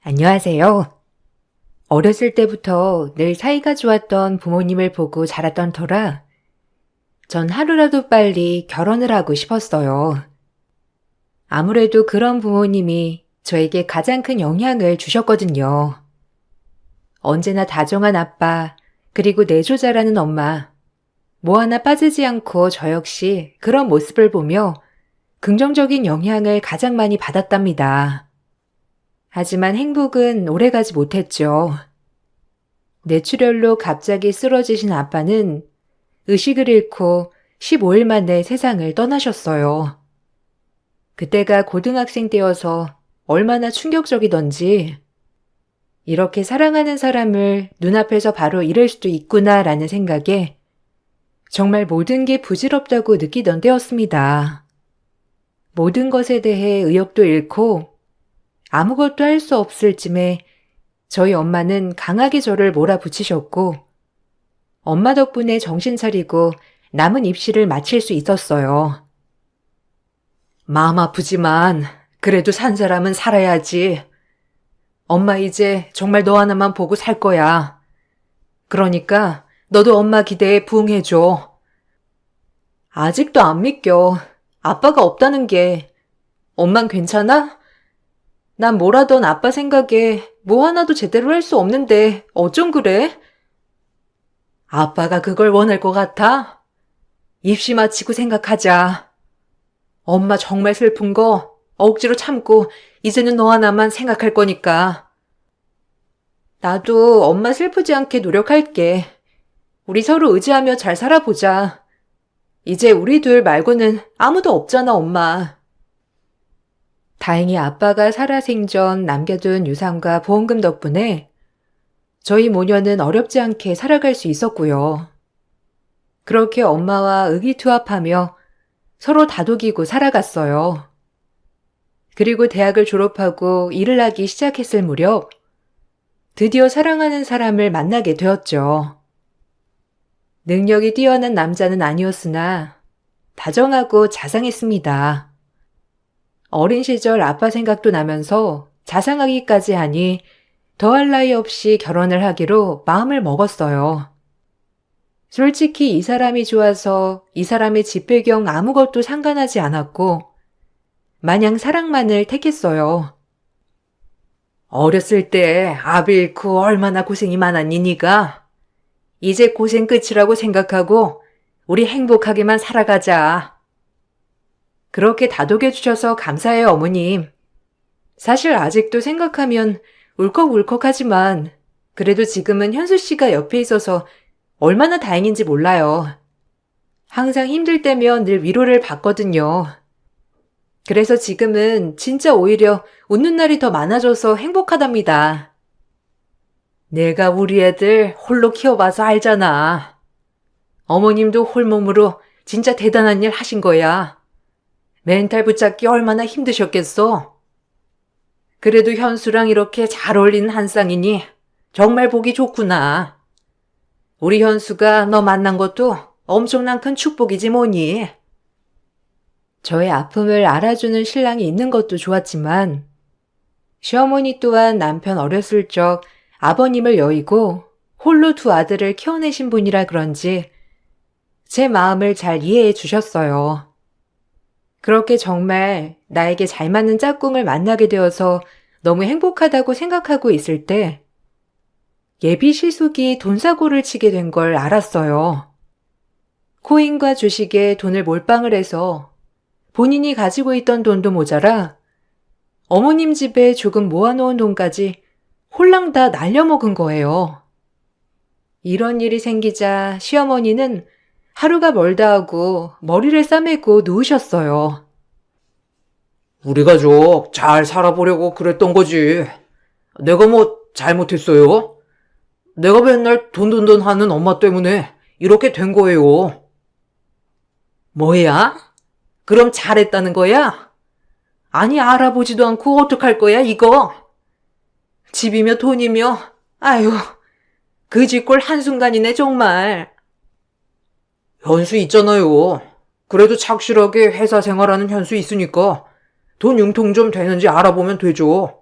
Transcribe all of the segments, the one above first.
안녕하세요. 어렸을 때부터 늘 사이가 좋았던 부모님을 보고 자랐던 터라 전 하루라도 빨리 결혼을 하고 싶었어요. 아무래도 그런 부모님이 저에게 가장 큰 영향을 주셨거든요. 언제나 다정한 아빠, 그리고 내조자라는 엄마, 뭐 하나 빠지지 않고 저 역시 그런 모습을 보며 긍정적인 영향을 가장 많이 받았답니다. 하지만 행복은 오래가지 못했죠. 뇌출혈로 갑자기 쓰러지신 아빠는 의식을 잃고 15일 만에 세상을 떠나셨어요. 그때가 고등학생 때여서 얼마나 충격적이던지 이렇게 사랑하는 사람을 눈앞에서 바로 잃을 수도 있구나라는 생각에 정말 모든 게 부질없다고 느끼던 때였습니다. 모든 것에 대해 의욕도 잃고 아무것도 할 수 없을 쯤에 저희 엄마는 강하게 저를 몰아붙이셨고 엄마 덕분에 정신 차리고 남은 입시를 마칠 수 있었어요. 마음 아프지만 그래도 산 사람은 살아야지. 엄마 이제 정말 너 하나만 보고 살 거야. 그러니까 너도 엄마 기대에 부응해줘. 아직도 안 믿겨. 아빠가 없다는 게. 엄만 괜찮아? 난 뭘 하던 아빠 생각에 뭐 하나도 제대로 할 수 없는데 어쩜 그래? 아빠가 그걸 원할 것 같아? 입시 마치고 생각하자. 엄마 정말 슬픈 거 억지로 참고 이제는 너 하나만 생각할 거니까. 나도 엄마 슬프지 않게 노력할게. 우리 서로 의지하며 잘 살아보자. 이제 우리 둘 말고는 아무도 없잖아, 엄마. 다행히 아빠가 살아생전 남겨둔 유산과 보험금 덕분에 저희 모녀는 어렵지 않게 살아갈 수 있었고요. 그렇게 엄마와 의기투합하며 서로 다독이고 살아갔어요. 그리고 대학을 졸업하고 일을 하기 시작했을 무렵 드디어 사랑하는 사람을 만나게 되었죠. 능력이 뛰어난 남자는 아니었으나 다정하고 자상했습니다. 어린 시절 아빠 생각도 나면서 자상하기까지 하니 더할 나위 없이 결혼을 하기로 마음을 먹었어요. 솔직히 이 사람이 좋아서 이 사람의 집 배경 아무것도 상관하지 않았고 마냥 사랑만을 택했어요. 어렸을 때 아비 잃고 얼마나 고생이 많았니 니가? 이제 고생 끝이라고 생각하고 우리 행복하게만 살아가자. 그렇게 다독여 주셔서 감사해요, 어머님. 사실 아직도 생각하면 울컥울컥하지만 그래도 지금은 현수 씨가 옆에 있어서 얼마나 다행인지 몰라요. 항상 힘들 때면 늘 위로를 받거든요. 그래서 지금은 진짜 오히려 웃는 날이 더 많아져서 행복하답니다. 내가 우리 애들 홀로 키워봐서 알잖아. 어머님도 홀몸으로 진짜 대단한 일 하신 거야. 멘탈 붙잡기 얼마나 힘드셨겠어? 그래도 현수랑 이렇게 잘 어울리는 한 쌍이니 정말 보기 좋구나. 우리 현수가 너 만난 것도 엄청난 큰 축복이지 뭐니. 저의 아픔을 알아주는 신랑이 있는 것도 좋았지만 시어머니 또한 남편 어렸을 적 아버님을 여의고 홀로 두 아들을 키워내신 분이라 그런지 제 마음을 잘 이해해 주셨어요. 그렇게 정말 나에게 잘 맞는 짝꿍을 만나게 되어서 너무 행복하다고 생각하고 있을 때 예비 시숙이 돈사고를 치게 된 걸 알았어요. 코인과 주식에 돈을 몰빵을 해서 본인이 가지고 있던 돈도 모자라 어머님 집에 조금 모아놓은 돈까지 홀랑 다 날려먹은 거예요. 이런 일이 생기자 시어머니는 하루가 멀다 하고 머리를 싸매고 누우셨어요. 우리 가족 잘 살아보려고 그랬던 거지. 내가 뭐 잘못했어요? 내가 맨날 돈돈돈 하는 엄마 때문에 이렇게 된 거예요. 뭐야? 그럼 잘했다는 거야? 아니 알아보지도 않고 어떡할 거야 이거? 집이며 돈이며 아유 그 쥐꼴 한순간이네 정말. 현수 있잖아요. 그래도 착실하게 회사 생활하는 현수 있으니까 돈 융통 좀 되는지 알아보면 되죠.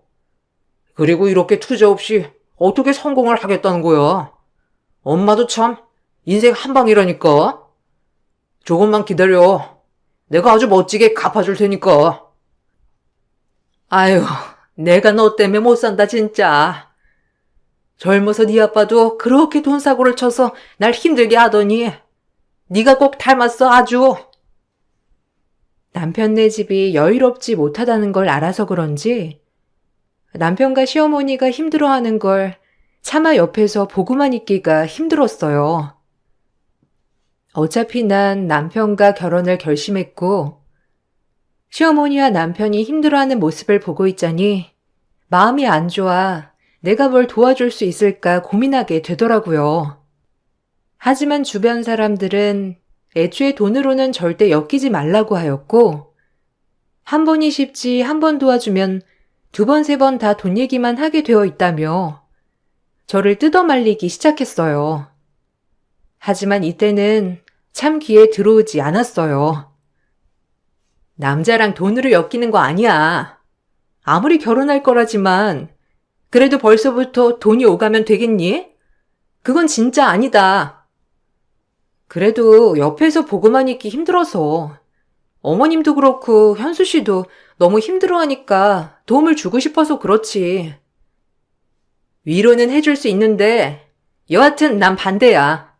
그리고 이렇게 투자 없이 어떻게 성공을 하겠다는 거야? 엄마도 참 인생 한 방이라니까. 조금만 기다려. 내가 아주 멋지게 갚아줄 테니까. 아유, 내가 너 때문에 못 산다, 진짜. 젊어서 네 아빠도 그렇게 돈 사고를 쳐서 날 힘들게 하더니 네가 꼭 닮았어, 아주. 남편네 집이 여유롭지 못하다는 걸 알아서 그런지 남편과 시어머니가 힘들어하는 걸 차마 옆에서 보고만 있기가 힘들었어요. 어차피 난 남편과 결혼을 결심했고 시어머니와 남편이 힘들어하는 모습을 보고 있자니 마음이 안 좋아 내가 뭘 도와줄 수 있을까 고민하게 되더라고요. 하지만 주변 사람들은 애초에 돈으로는 절대 엮이지 말라고 하였고 한 번이 쉽지 한 번 도와주면 두 번, 세 번 다 돈 얘기만 하게 되어 있다며 저를 뜯어말리기 시작했어요. 하지만 이때는 참 귀에 들어오지 않았어요. 남자랑 돈으로 엮이는 거 아니야. 아무리 결혼할 거라지만 그래도 벌써부터 돈이 오가면 되겠니? 그건 진짜 아니다. 그래도 옆에서 보고만 있기 힘들어서 어머님도 그렇고 현수 씨도 너무 힘들어하니까 도움을 주고 싶어서 그렇지. 위로는 해줄 수 있는데 여하튼 난 반대야.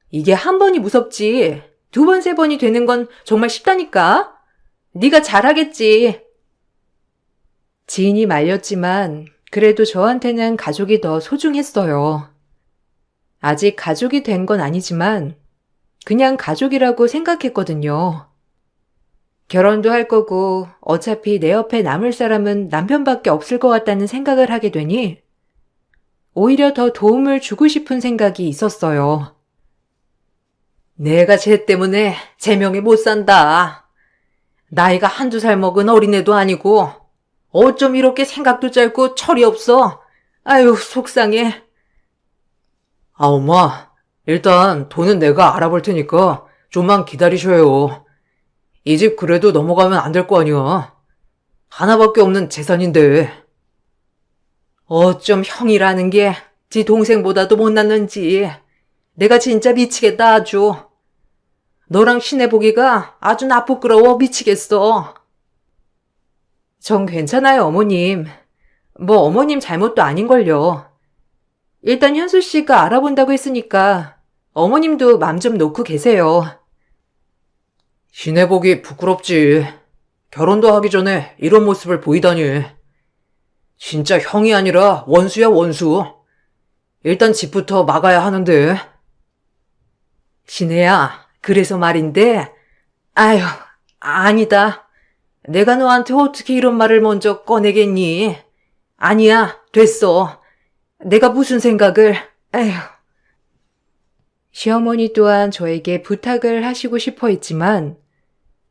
이게 한 번이 무섭지 두 번, 세 번이 되는 건 정말 쉽다니까. 네가 잘하겠지. 지인이 말렸지만 그래도 저한테는 가족이 더 소중했어요. 아직 가족이 된 건 아니지만 그냥 가족이라고 생각했거든요. 결혼도 할 거고 어차피 내 옆에 남을 사람은 남편밖에 없을 것 같다는 생각을 하게 되니 오히려 더 도움을 주고 싶은 생각이 있었어요. 내가 쟤 때문에 제 명에 못 산다. 나이가 한두 살 먹은 어린애도 아니고 어쩜 이렇게 생각도 짧고 철이 없어. 아유, 속상해. 아, 엄마. 일단 돈은 내가 알아볼 테니까 좀만 기다리셔요. 이 집 그래도 넘어가면 안 될 거 아니야. 하나밖에 없는 재산인데. 어쩜 형이라는 게 지 동생보다도 못났는지. 내가 진짜 미치겠다 아주. 너랑 신해보기가 아주 나 부끄러워 미치겠어. 전 괜찮아요, 어머님. 뭐 어머님 잘못도 아닌걸요. 일단 현수 씨가 알아본다고 했으니까 어머님도 맘 좀 놓고 계세요. 신해보기 부끄럽지. 결혼도 하기 전에 이런 모습을 보이다니. 진짜 형이 아니라 원수야, 원수. 일단 집부터 막아야 하는데. 신혜야, 그래서 말인데, 아휴, 아니다. 내가 너한테 어떻게 이런 말을 먼저 꺼내겠니? 아니야, 됐어. 내가 무슨 생각을, 에휴. 시어머니 또한 저에게 부탁을 하시고 싶어 했지만,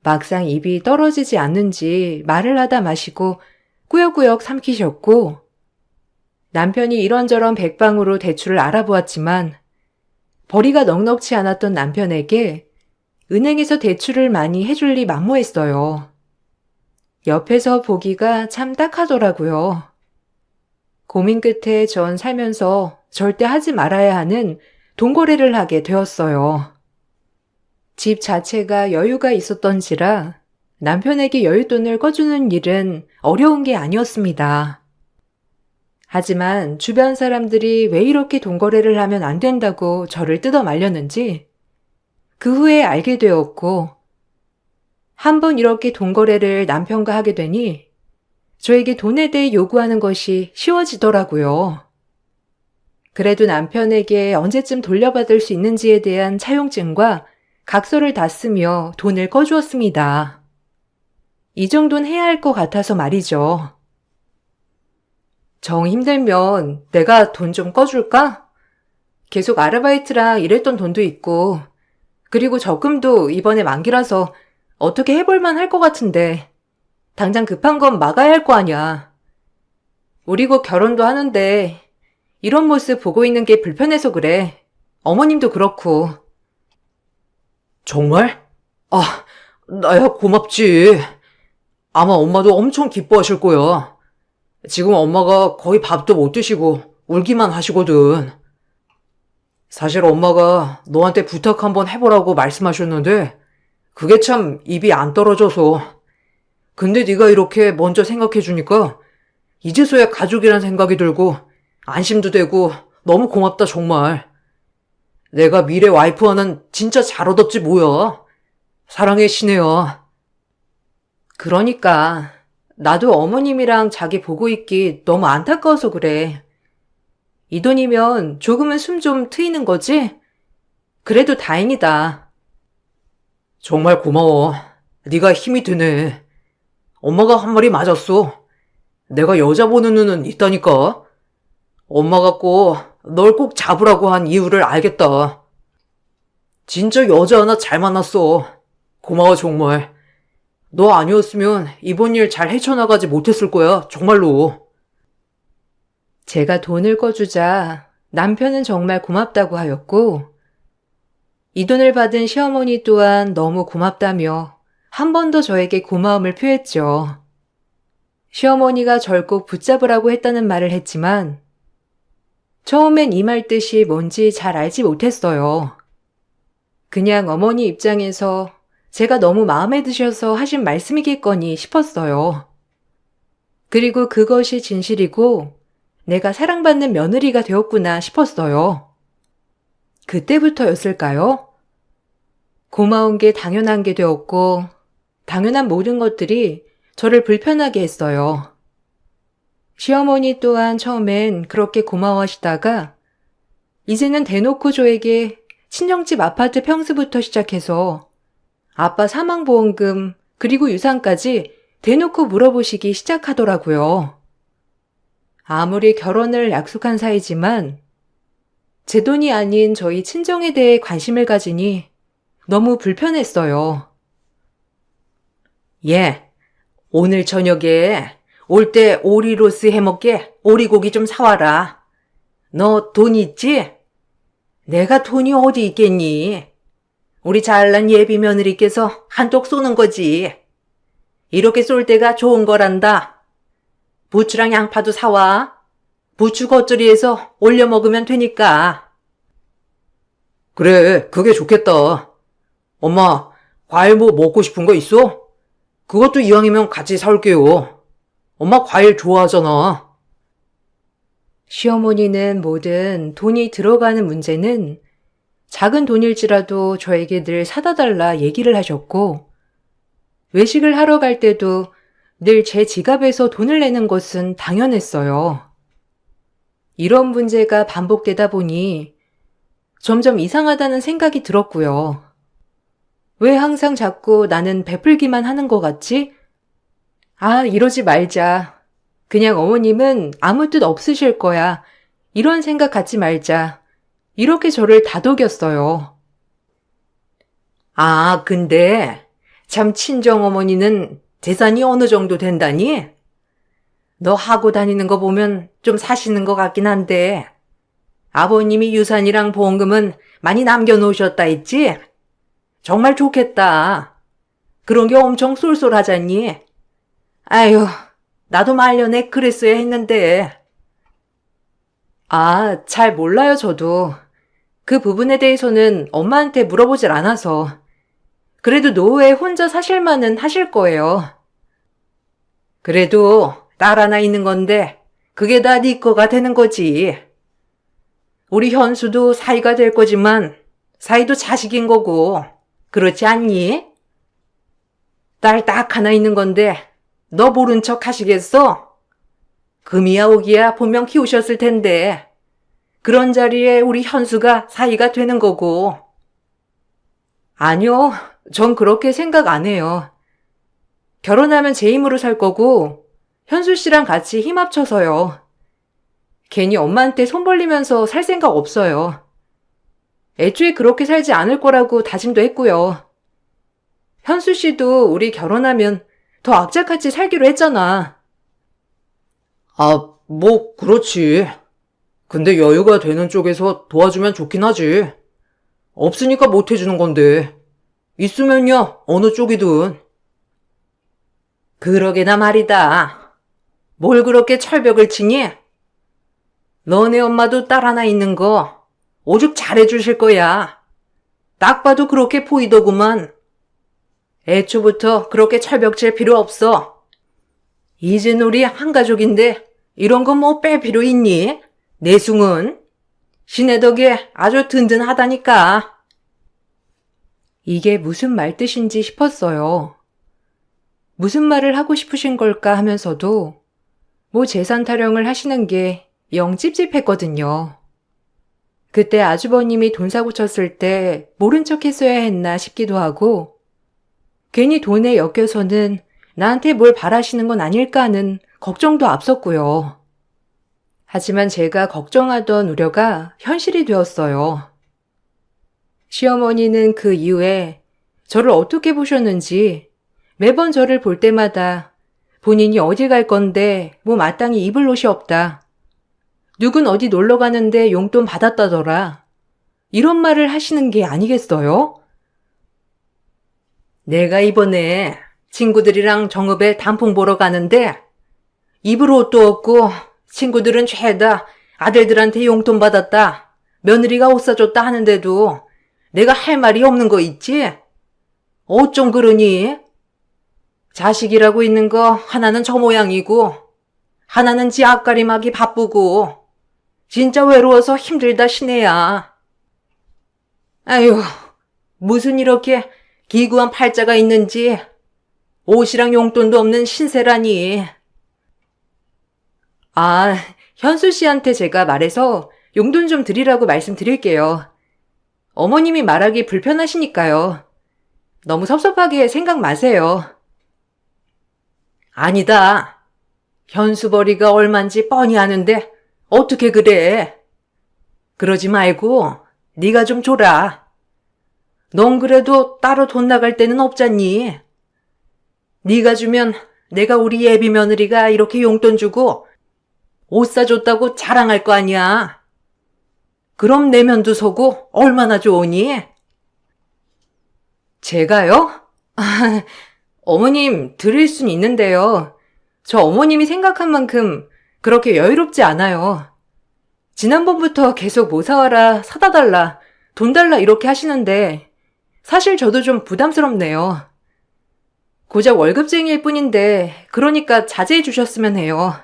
막상 입이 떨어지지 않는지 말을 하다 마시고 꾸역꾸역 삼키셨고, 남편이 이런저런 백방으로 대출을 알아보았지만, 벌이가 넉넉치 않았던 남편에게 은행에서 대출을 많이 해줄 리 만무했어요. 옆에서 보기가 참 딱하더라고요. 고민 끝에 전 살면서 절대 하지 말아야 하는 돈거래를 하게 되었어요. 집 자체가 여유가 있었던지라 남편에게 여윳돈을 꺼주는 일은 어려운 게 아니었습니다. 하지만 주변 사람들이 왜 이렇게 돈거래를 하면 안 된다고 저를 뜯어 말렸는지 그 후에 알게 되었고 한번 이렇게 돈거래를 남편과 하게 되니 저에게 돈에 대해 요구하는 것이 쉬워지더라고요. 그래도 남편에게 언제쯤 돌려받을 수 있는지에 대한 차용증과 각서를 다 쓰며 돈을 꺼주었습니다. 이 정도는 해야 할 것 같아서 말이죠. 정 힘들면 내가 돈 좀 꺼줄까? 계속 아르바이트랑 일했던 돈도 있고 그리고 적금도 이번에 만기라서 어떻게 해볼만 할 것 같은데 당장 급한 건 막아야 할 거 아니야. 우리 곧 결혼도 하는데 이런 모습 보고 있는 게 불편해서 그래. 어머님도 그렇고. 정말? 아, 나야 고맙지. 아마 엄마도 엄청 기뻐하실 거야. 지금 엄마가 거의 밥도 못 드시고 울기만 하시거든. 사실 엄마가 너한테 부탁 한번 해보라고 말씀하셨는데 그게 참 입이 안 떨어져서. 근데 네가 이렇게 먼저 생각해주니까 이제서야 가족이란 생각이 들고 안심도 되고 너무 고맙다 정말. 내가 미래 와이프와는 진짜 잘 얻었지 뭐야. 사랑해 신혜야. 그러니까 나도 어머님이랑 자기 보고 있기 너무 안타까워서 그래. 이 돈이면 조금은 숨 좀 트이는 거지? 그래도 다행이다. 정말 고마워. 네가 힘이 되네. 엄마가 한 말이 맞았어. 내가 여자 보는 눈은 있다니까. 엄마가 꼭 널 꼭 잡으라고 한 이유를 알겠다. 진짜 여자 하나 잘 만났어. 고마워 정말. 너 아니었으면 이번 일 잘 헤쳐나가지 못했을 거야 정말로. 제가 돈을 꺼주자 남편은 정말 고맙다고 하였고, 이 돈을 받은 시어머니 또한 너무 고맙다며 한 번 더 저에게 고마움을 표했죠. 시어머니가 절 꼭 붙잡으라고 했다는 말을 했지만 처음엔 이 말 뜻이 뭔지 잘 알지 못했어요. 그냥 어머니 입장에서 제가 너무 마음에 드셔서 하신 말씀이겠거니 싶었어요. 그리고 그것이 진실이고 내가 사랑받는 며느리가 되었구나 싶었어요. 그때부터였을까요? 고마운 게 당연한 게 되었고 당연한 모든 것들이 저를 불편하게 했어요. 시어머니 또한 처음엔 그렇게 고마워하시다가 이제는 대놓고 저에게 친정집 아파트 평수부터 시작해서 아빠 사망보험금 그리고 유산까지 대놓고 물어보시기 시작하더라고요. 아무리 결혼을 약속한 사이지만 제 돈이 아닌 저희 친정에 대해 관심을 가지니 너무 불편했어요. 예, 오늘 저녁에 올 때 오리로스 해먹게 오리고기 좀 사와라. 너 돈 있지? 내가 돈이 어디 있겠니? 우리 잘난 예비 며느리께서 한턱 쏘는 거지. 이렇게 쏠 때가 좋은 거란다. 부추랑 양파도 사와. 부추 겉절이에서 올려 먹으면 되니까. 그래, 그게 좋겠다. 엄마, 과일 뭐 먹고 싶은 거 있어? 그것도 이왕이면 같이 사올게요. 엄마 과일 좋아하잖아. 시어머니는 뭐든 돈이 들어가는 문제는 작은 돈일지라도 저에게 늘 사다 달라 얘기를 하셨고, 외식을 하러 갈 때도 늘 제 지갑에서 돈을 내는 것은 당연했어요. 이런 문제가 반복되다 보니 점점 이상하다는 생각이 들었고요. 왜 항상 자꾸 나는 베풀기만 하는 것 같지? 아, 이러지 말자. 그냥 어머님은 아무 뜻 없으실 거야. 이런 생각 갖지 말자. 이렇게 저를 다독였어요. 아, 근데 참 친정어머니는 재산이 어느 정도 된다니? 너 하고 다니는 거 보면 좀 사시는 것 같긴 한데 아버님이 유산이랑 보험금은 많이 남겨놓으셨다 했지? 정말 좋겠다. 그런 게 엄청 쏠쏠하잖니? 아유, 나도 말년에 그랬어야 했는데. 아, 잘 몰라요, 저도. 그 부분에 대해서는 엄마한테 물어보질 않아서. 그래도 노후에 혼자 사실 만은 하실 거예요. 그래도 딸 하나 있는 건데 그게 다 네 거가 되는 거지. 우리 현수도 사위가 될 거지만 사위도 자식인 거고 그렇지 않니? 딸 딱 하나 있는 건데 너 모른 척 하시겠어? 금이야 오기야 분명 키우셨을 텐데 그런 자리에 우리 현수가 사위가 되는 거고. 아니요, 전 그렇게 생각 안 해요. 결혼하면 제 힘으로 살 거고 현수 씨랑 같이 힘 합쳐서요. 괜히 엄마한테 손 벌리면서 살 생각 없어요. 애초에 그렇게 살지 않을 거라고 다짐도 했고요. 현수 씨도 우리 결혼하면 더 악착같이 살기로 했잖아. 아, 뭐 그렇지. 근데 여유가 되는 쪽에서 도와주면 좋긴 하지. 없으니까 못 해주는 건데. 있으면야 어느 쪽이든. 그러게나 말이다. 뭘 그렇게 철벽을 치니? 너네 엄마도 딸 하나 있는 거 오죽 잘해주실 거야. 딱 봐도 그렇게 보이더구만. 애초부터 그렇게 철벽 칠 필요 없어. 이젠 우리 한 가족인데 이런 거 뭐 뺄 필요 있니? 내숭은 신의 덕에 아주 든든하다니까. 이게 무슨 말 뜻인지 싶었어요. 무슨 말을 하고 싶으신 걸까 하면서도 뭐 재산 타령을 하시는 게 영 찝찝했거든요. 그때 아주버님이 돈 사고 쳤을 때 모른 척 했어야 했나 싶기도 하고 괜히 돈에 엮여서는 나한테 뭘 바라시는 건 아닐까 하는 걱정도 앞섰고요. 하지만 제가 걱정하던 우려가 현실이 되었어요. 시어머니는 그 이후에 저를 어떻게 보셨는지 매번 저를 볼 때마다 본인이 어디 갈 건데 뭐 마땅히 입을 옷이 없다. 누군 어디 놀러 가는데 용돈 받았다더라. 이런 말을 하시는 게 아니겠어요? 내가 이번에 친구들이랑 정읍에 단풍 보러 가는데 입을 옷도 없고 친구들은 죄다 아들들한테 용돈 받았다. 며느리가 옷 사줬다 하는데도 내가 할 말이 없는 거 있지? 어쩜 그러니? 자식이라고 있는 거 하나는 저 모양이고 하나는 지 앞가림하기 바쁘고 진짜 외로워서 힘들다 시내야. 아유, 무슨 이렇게 기구한 팔자가 있는지 옷이랑 용돈도 없는 신세라니. 아, 현수 씨한테 제가 말해서 용돈 좀 드리라고 말씀드릴게요. 어머님이 말하기 불편하시니까요. 너무 섭섭하게 생각 마세요. 아니다. 현수벌이가 얼만지 뻔히 아는데 어떻게 그래? 그러지 말고 네가 좀 줘라. 넌 그래도 따로 돈 나갈 때는 없잖니. 네가 주면 내가 우리 예비 며느리가 이렇게 용돈 주고 옷 사줬다고 자랑할 거 아니야. 그럼 내면도 서고 얼마나 좋으니? 제가요? 어머님 드릴 순 있는데요. 저 어머님이 생각한 만큼 그렇게 여유롭지 않아요. 지난번부터 계속 뭐 사와라, 사다 달라, 돈 달라 이렇게 하시는데 사실 저도 좀 부담스럽네요. 고작 월급쟁이일 뿐인데 그러니까 자제해 주셨으면 해요.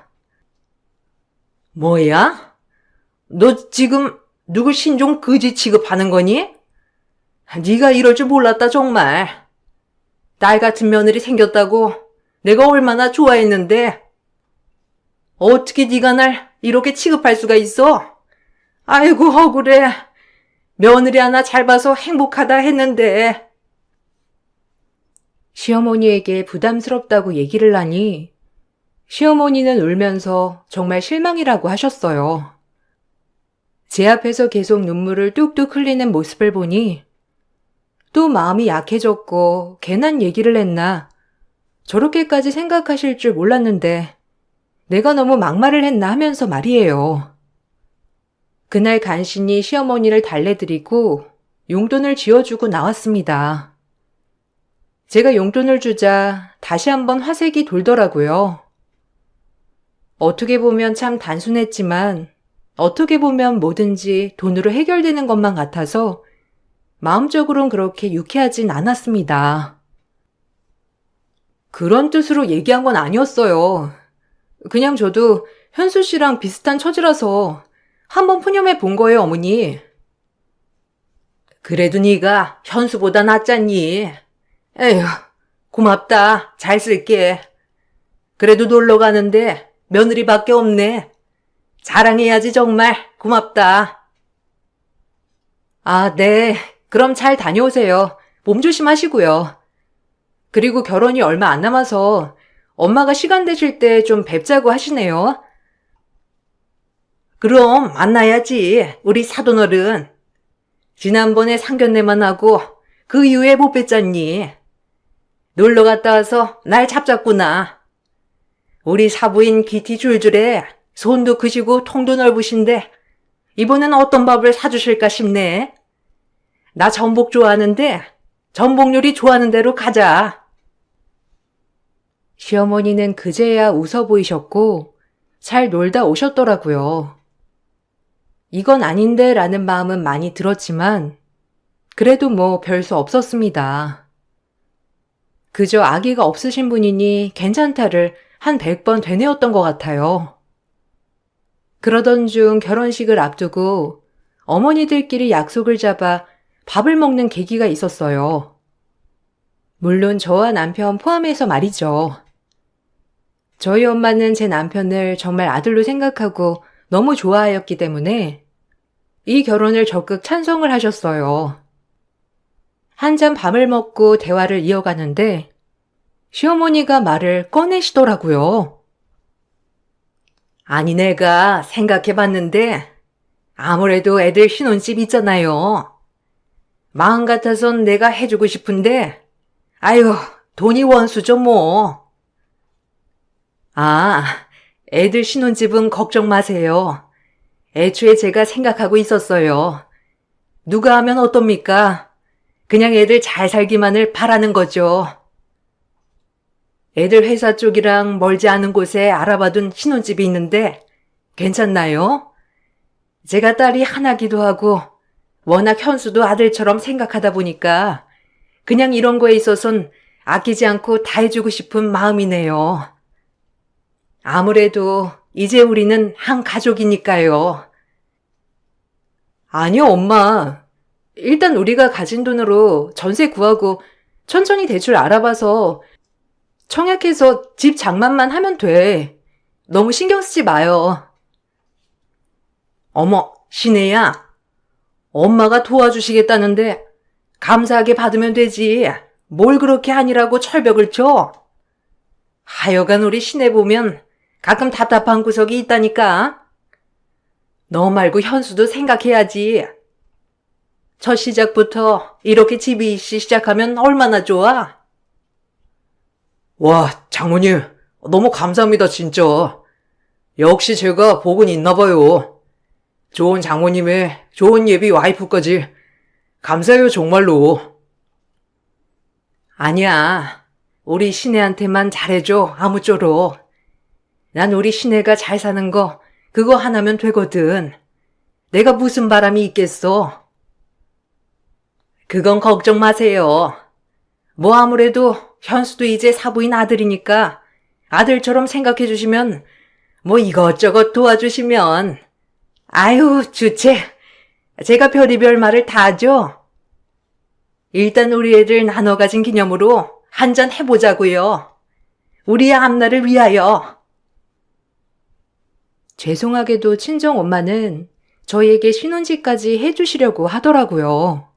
뭐야? 너 지금 누구 신종 그지 취급하는 거니? 네가 이럴 줄 몰랐다 정말. 딸 같은 며느리 생겼다고 내가 얼마나 좋아했는데 어떻게 네가 날 이렇게 취급할 수가 있어? 아이고 억울해. 며느리 하나 잘 봐서 행복하다 했는데. 시어머니에게 부담스럽다고 얘기를 하니 시어머니는 울면서 정말 실망이라고 하셨어요. 제 앞에서 계속 눈물을 뚝뚝 흘리는 모습을 보니 또 마음이 약해졌고 괜한 얘기를 했나 저렇게까지 생각하실 줄 몰랐는데 내가 너무 막말을 했나 하면서 말이에요. 그날 간신히 시어머니를 달래드리고 용돈을 쥐어주고 나왔습니다. 제가 용돈을 주자 다시 한번 화색이 돌더라고요. 어떻게 보면 참 단순했지만 어떻게 보면 뭐든지 돈으로 해결되는 것만 같아서 마음적으론 그렇게 유쾌하진 않았습니다. 그런 뜻으로 얘기한 건 아니었어요. 그냥 저도 현수 씨랑 비슷한 처지라서 한번 푸념해 본 거예요, 어머니. 그래도 네가 현수보다 낫잖니. 에휴, 고맙다. 잘 쓸게. 그래도 놀러 가는데 며느리밖에 없네. 자랑해야지 정말. 고맙다. 아, 네. 그럼 잘 다녀오세요. 몸 조심하시고요. 그리고 결혼이 얼마 안 남아서 엄마가 시간 되실 때 좀 뵙자고 하시네요. 그럼 만나야지, 우리 사돈어른. 지난번에 상견례만 하고 그 이후에 못 뵀잖니. 놀러 갔다 와서 날 잡잡구나. 우리 사부인 기티 줄줄에 손도 크시고 통도 넓으신데 이번엔 어떤 밥을 사주실까 싶네. 나 전복 좋아하는데 전복 요리 좋아하는 대로 가자. 시어머니는 그제야 웃어 보이셨고 잘 놀다 오셨더라고요. 이건 아닌데 라는 마음은 많이 들었지만 그래도 뭐 별 수 없었습니다. 그저 아기가 없으신 분이니 괜찮다를 한 100번 되뇌었던 것 같아요. 그러던 중 결혼식을 앞두고 어머니들끼리 약속을 잡아 밥을 먹는 계기가 있었어요. 물론 저와 남편 포함해서 말이죠. 저희 엄마는 제 남편을 정말 아들로 생각하고 너무 좋아하였기 때문에 이 결혼을 적극 찬성을 하셨어요. 한잔 밥을 먹고 대화를 이어가는데 시어머니가 말을 꺼내시더라고요. 아니, 내가 생각해봤는데 아무래도 애들 신혼집 있잖아요. 마음 같아선 내가 해주고 싶은데 아유, 돈이 원수죠 뭐. 아, 애들 신혼집은 걱정 마세요. 애초에 제가 생각하고 있었어요. 누가 하면 어떻습니까? 그냥 애들 잘 살기만을 바라는 거죠. 애들 회사 쪽이랑 멀지 않은 곳에 알아봐둔 신혼집이 있는데 괜찮나요? 제가 딸이 하나기도 하고 워낙 현수도 아들처럼 생각하다 보니까 그냥 이런 거에 있어선 아끼지 않고 다 해주고 싶은 마음이네요. 아무래도 이제 우리는 한 가족이니까요. 아니요, 엄마. 일단 우리가 가진 돈으로 전세 구하고 천천히 대출 알아봐서 청약해서 집 장만만 하면 돼. 너무 신경 쓰지 마요. 어머, 신혜야. 엄마가 도와주시겠다는데 감사하게 받으면 되지. 뭘 그렇게 아니라고 철벽을 쳐? 하여간 우리 신혜 보면 가끔 답답한 구석이 있다니까. 너 말고 현수도 생각해야지. 첫 시작부터 이렇게 집이 있기 시작하면 얼마나 좋아? 와, 장모님, 너무 감사합니다, 진짜. 역시 제가 복은 있나 봐요. 좋은 장모님의 좋은 예비 와이프까지. 감사해요, 정말로. 아니야. 우리 신혜한테만 잘해줘, 아무쪼록. 난 우리 신혜가 잘 사는 거 그거 하나면 되거든. 내가 무슨 바람이 있겠어. 그건 걱정 마세요. 뭐 아무래도 현수도 이제 사부인 아들이니까 아들처럼 생각해 주시면 뭐 이것저것 도와주시면 아유, 주체. 제가 별의별 말을 다 하죠. 일단 우리 애들 나눠 가진 기념으로 한잔 해보자고요. 우리의 앞날을 위하여. 죄송하게도 친정 엄마는 저희에게 신혼집까지 해주시려고 하더라고요.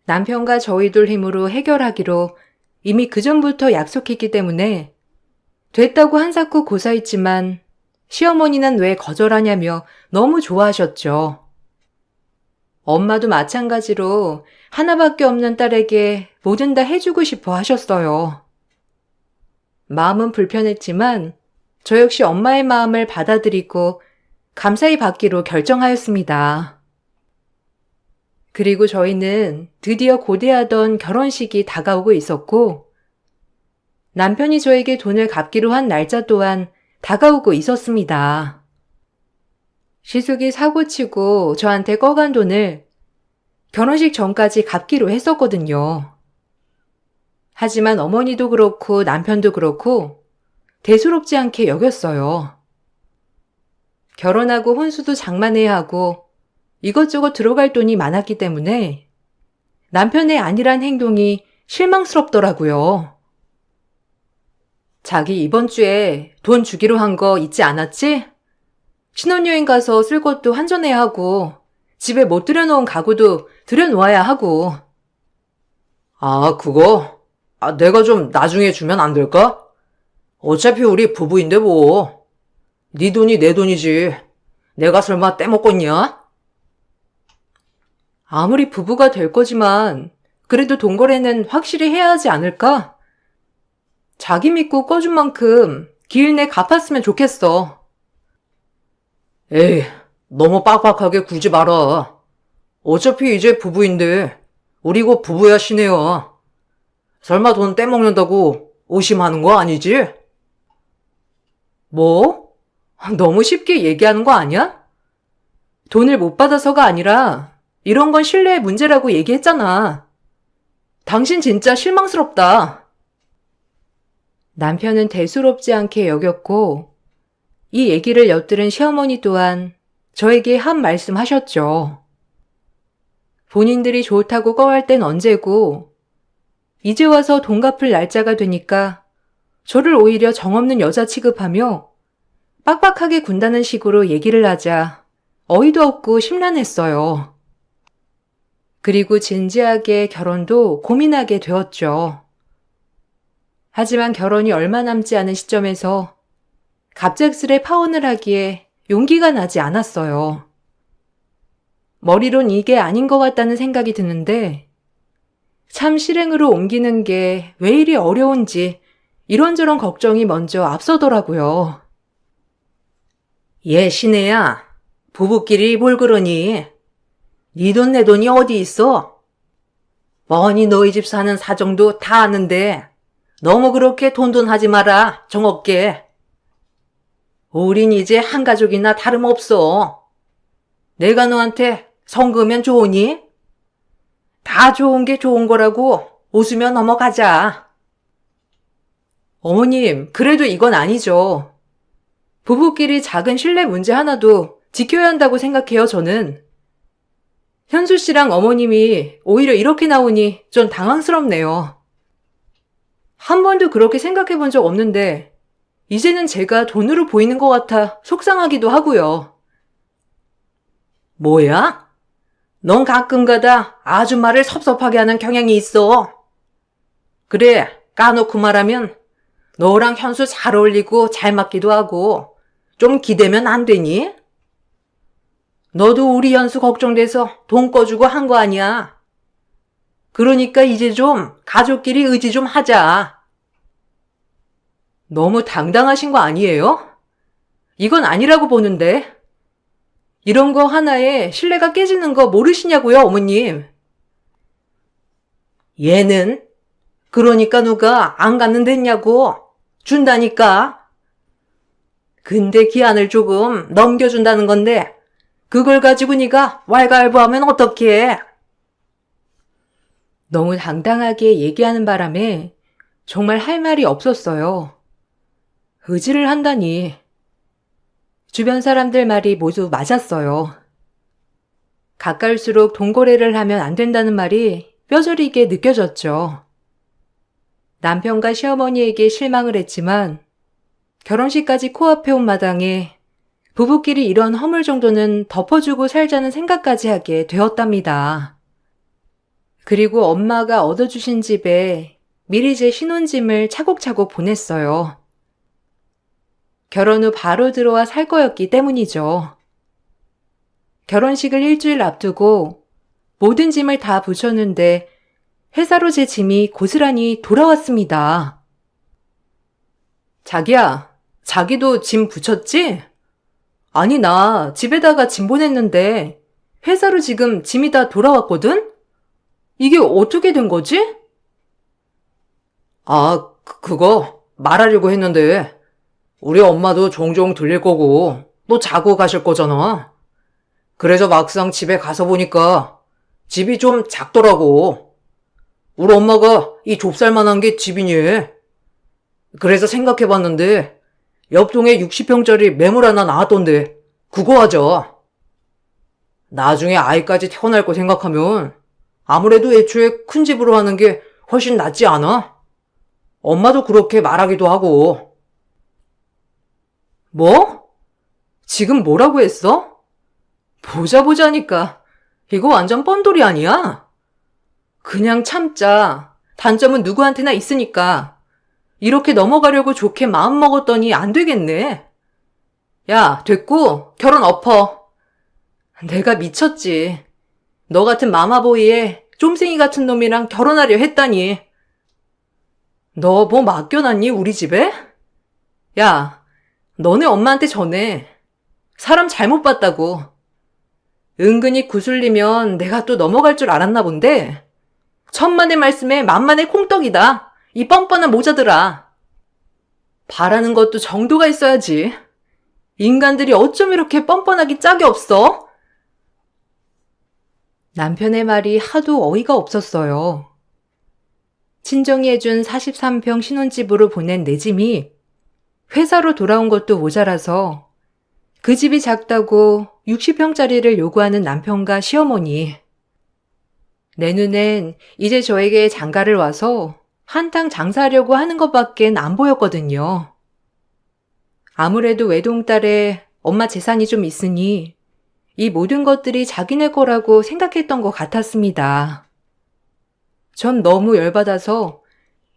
남편과 저희들 힘으로 해결하기로 이미 그전부터 약속했기 때문에 됐다고 한사코 고사했지만 시어머니는 왜 거절하냐며 너무 좋아하셨죠. 엄마도 마찬가지로 하나밖에 없는 딸에게 뭐든 다 해주고 싶어 하셨어요. 마음은 불편했지만 저 역시 엄마의 마음을 받아들이고 감사히 받기로 결정하였습니다. 그리고 저희는 드디어 고대하던 결혼식이 다가오고 있었고 남편이 저에게 돈을 갚기로 한 날짜 또한 다가오고 있었습니다. 시숙이 사고치고 저한테 꺼간 돈을 결혼식 전까지 갚기로 했었거든요. 하지만 어머니도 그렇고 남편도 그렇고 대수롭지 않게 여겼어요. 결혼하고 혼수도 장만해야 하고 이것저것 들어갈 돈이 많았기 때문에 남편의 안일한 행동이 실망스럽더라고요. 자기 이번 주에 돈 주기로 한 거 잊지 않았지? 신혼여행 가서 쓸 것도 한전해야 하고 집에 못 들여놓은 가구도 들여놓아야 하고. 아, 그거? 내가 좀 나중에 주면 안 될까? 어차피 우리 부부인데 뭐. 네 돈이 내 돈이지. 내가 설마 떼먹겠냐? 아무리 부부가 될 거지만 그래도 돈 거래는 확실히 해야 하지 않을까? 자기 믿고 꺼준 만큼 기일 내 갚았으면 좋겠어. 에이, 너무 빡빡하게 굴지 마라. 어차피 이제 부부인데 우리 곧 부부야, 시네요. 설마 돈 떼먹는다고 의심하는 거 아니지? 뭐? 너무 쉽게 얘기하는 거 아니야? 돈을 못 받아서가 아니라 이런 건 신뢰의 문제라고 얘기했잖아. 당신 진짜 실망스럽다. 남편은 대수롭지 않게 여겼고 이 얘기를 엿들은 시어머니 또한 저에게 한 말씀 하셨죠. 본인들이 좋다고 꺼할 땐 언제고 이제 와서 돈 갚을 날짜가 되니까 저를 오히려 정없는 여자 취급하며 빡빡하게 군다는 식으로 얘기를 하자 어이도 없고 심란했어요. 그리고 진지하게 결혼도 고민하게 되었죠. 하지만 결혼이 얼마 남지 않은 시점에서 갑작스레 파혼을 하기에 용기가 나지 않았어요. 머리론 이게 아닌 것 같다는 생각이 드는데 참 실행으로 옮기는 게 왜 이리 어려운지 이런저런 걱정이 먼저 앞서더라고요. 얘 시내야, 부부끼리 뭘 그러니? 네 돈 내 돈이 어디 있어? 뻔히 너희 집 사는 사정도 다 아는데 너무 그렇게 돈돈하지 마라, 정없게. 우린 이제 한 가족이나 다름없어. 내가 너한테 성금면 좋으니? 다 좋은 게 좋은 거라고 웃으며 넘어가자. 어머님, 그래도 이건 아니죠. 부부끼리 작은 신뢰 문제 하나도 지켜야 한다고 생각해요, 저는. 현수 씨랑 어머님이 오히려 이렇게 나오니 좀 당황스럽네요. 한 번도 그렇게 생각해 본 적 없는데 이제는 제가 돈으로 보이는 것 같아 속상하기도 하고요. 뭐야? 넌 가끔가다 아줌마를 섭섭하게 하는 경향이 있어. 그래, 까놓고 말하면 너랑 현수 잘 어울리고 잘 맞기도 하고 좀 기대면 안 되니? 너도 우리 현수 걱정돼서 돈 꺼주고 한 거 아니야. 그러니까 이제 좀 가족끼리 의지 좀 하자. 너무 당당하신 거 아니에요? 이건 아니라고 보는데. 이런 거 하나에 신뢰가 깨지는 거 모르시냐고요, 어머님. 얘는? 그러니까 누가 안 갖는 데냐고. 준다니까. 근데 기한을 조금 넘겨준다는 건데 그걸 가지고 네가 왈가왈부하면 어떡해. 너무 당당하게 얘기하는 바람에 정말 할 말이 없었어요. 의지를 한다니. 주변 사람들 말이 모두 맞았어요. 가까울수록 돈거래를 하면 안 된다는 말이 뼈저리게 느껴졌죠. 남편과 시어머니에게 실망을 했지만 결혼식까지 코앞에 온 마당에 부부끼리 이런 허물 정도는 덮어주고 살자는 생각까지 하게 되었답니다. 그리고 엄마가 얻어주신 집에 미리 제 신혼짐을 차곡차곡 보냈어요. 결혼 후 바로 들어와 살 거였기 때문이죠. 결혼식을 일주일 앞두고 모든 짐을 다 붙였는데 회사로 제 짐이 고스란히 돌아왔습니다. 자기야, 자기도 짐 붙였지? 아니, 나 집에다가 짐 보냈는데 회사로 지금 짐이 다 돌아왔거든? 이게 어떻게 된 거지? 아, 그거 말하려고 했는데 우리 엄마도 종종 들릴 거고 또 자고 가실 거잖아. 그래서 막상 집에 가서 보니까 집이 좀 작더라고. 우리 엄마가 이 좁쌀만한 게 집이니. 그래서 생각해봤는데 옆 동에 60평짜리 매물 하나 나왔던데 그거 하자. 나중에 아이까지 태어날 거 생각하면 아무래도 애초에 큰 집으로 하는 게 훨씬 낫지 않아? 엄마도 그렇게 말하기도 하고. 뭐? 지금 뭐라고 했어? 보자니까 이거 완전 뻔돌이 아니야? 그냥 참자. 단점은 누구한테나 있으니까. 이렇게 넘어가려고 좋게 마음먹었더니 안 되겠네. 야, 됐고 결혼 엎어. 내가 미쳤지. 너 같은 마마보이에 쫌생이 같은 놈이랑 결혼하려 했다니. 너 뭐 맡겨놨니 우리 집에? 야, 너네 엄마한테 전해. 사람 잘못 봤다고. 은근히 구슬리면 내가 또 넘어갈 줄 알았나 본데 천만의 말씀에 만만의 콩떡이다. 이 뻔뻔한 모자들아. 바라는 것도 정도가 있어야지. 인간들이 어쩜 이렇게 뻔뻔하기 짝이 없어? 남편의 말이 하도 어이가 없었어요. 친정이 해준 43평 신혼집으로 보낸 내 짐이 회사로 돌아온 것도 모자라서 그 집이 작다고 60평짜리를 요구하는 남편과 시어머니. 내 눈엔 이제 저에게 장가를 와서 한탕 장사하려고 하는 것밖엔 안 보였거든요. 아무래도 외동딸에 엄마 재산이 좀 있으니 이 모든 것들이 자기네 거라고 생각했던 것 같았습니다. 전 너무 열받아서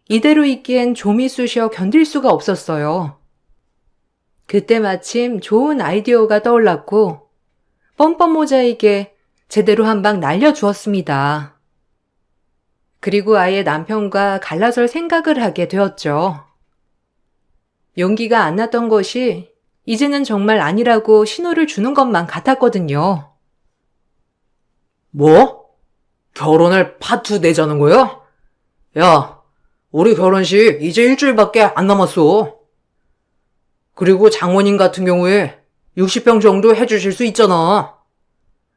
이대로 있기엔 좀이 쑤셔 견딜 수가 없었어요. 그때 마침 좋은 아이디어가 떠올랐고 뻔뻔 모자에게 제대로 한 방 날려주었습니다. 그리고 아예 남편과 갈라설 생각을 하게 되었죠. 용기가 안 났던 것이 이제는 정말 아니라고 신호를 주는 것만 같았거든요. 뭐? 결혼을 파투 내자는 거야? 야, 우리 결혼식 이제 일주일밖에 안 남았어. 그리고 장모님 같은 경우에 60평 정도 해주실 수 있잖아.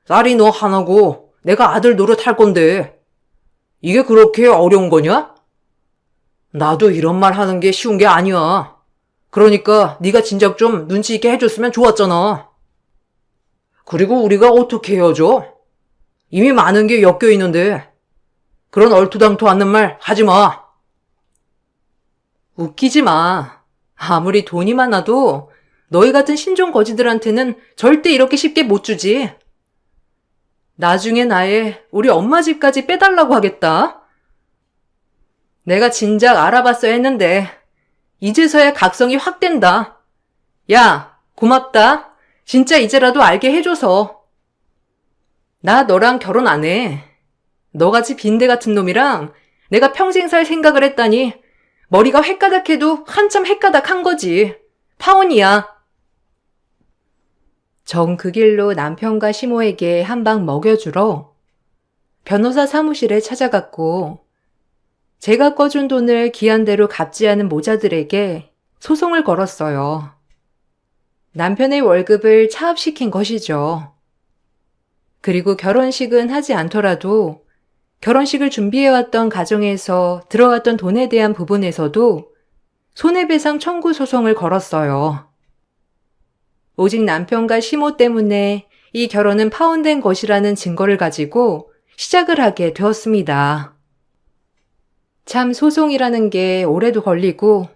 딸이 너 하나고 내가 아들 노릇 할 건데 이게 그렇게 어려운 거냐? 나도 이런 말 하는 게 쉬운 게 아니야. 그러니까 네가 진작 좀 눈치 있게 해줬으면 좋았잖아. 그리고 우리가 어떻게 헤어져? 이미 많은 게 엮여 있는데 그런 얼토당토 않는 말 하지 마. 웃기지 마. 아무리 돈이 많아도 너희 같은 신종 거지들한테는 절대 이렇게 쉽게 못 주지. 나중엔 아예 우리 엄마 집까지 빼달라고 하겠다. 내가 진작 알아봤어야 했는데 이제서야 각성이 확 된다. 야, 고맙다. 진짜 이제라도 알게 해줘서. 나 너랑 결혼 안 해. 너같이 빈대 같은 놈이랑 내가 평생 살 생각을 했다니 머리가 헷가닥해도 한참 헷가닥한 거지. 파혼이야. 전 그 길로 남편과 시모에게 한 방 먹여주러 변호사 사무실에 찾아갔고 제가 꺼준 돈을 기한대로 갚지 않은 모자들에게 소송을 걸었어요. 남편의 월급을 차압시킨 것이죠. 그리고 결혼식은 하지 않더라도 결혼식을 준비해왔던 가정에서 들어왔던 돈에 대한 부분에서도 손해배상 청구 소송을 걸었어요. 오직 남편과 시모 때문에 이 결혼은 파혼된 것이라는 증거를 가지고 시작을 하게 되었습니다. 참 소송이라는 게 오래도 걸리고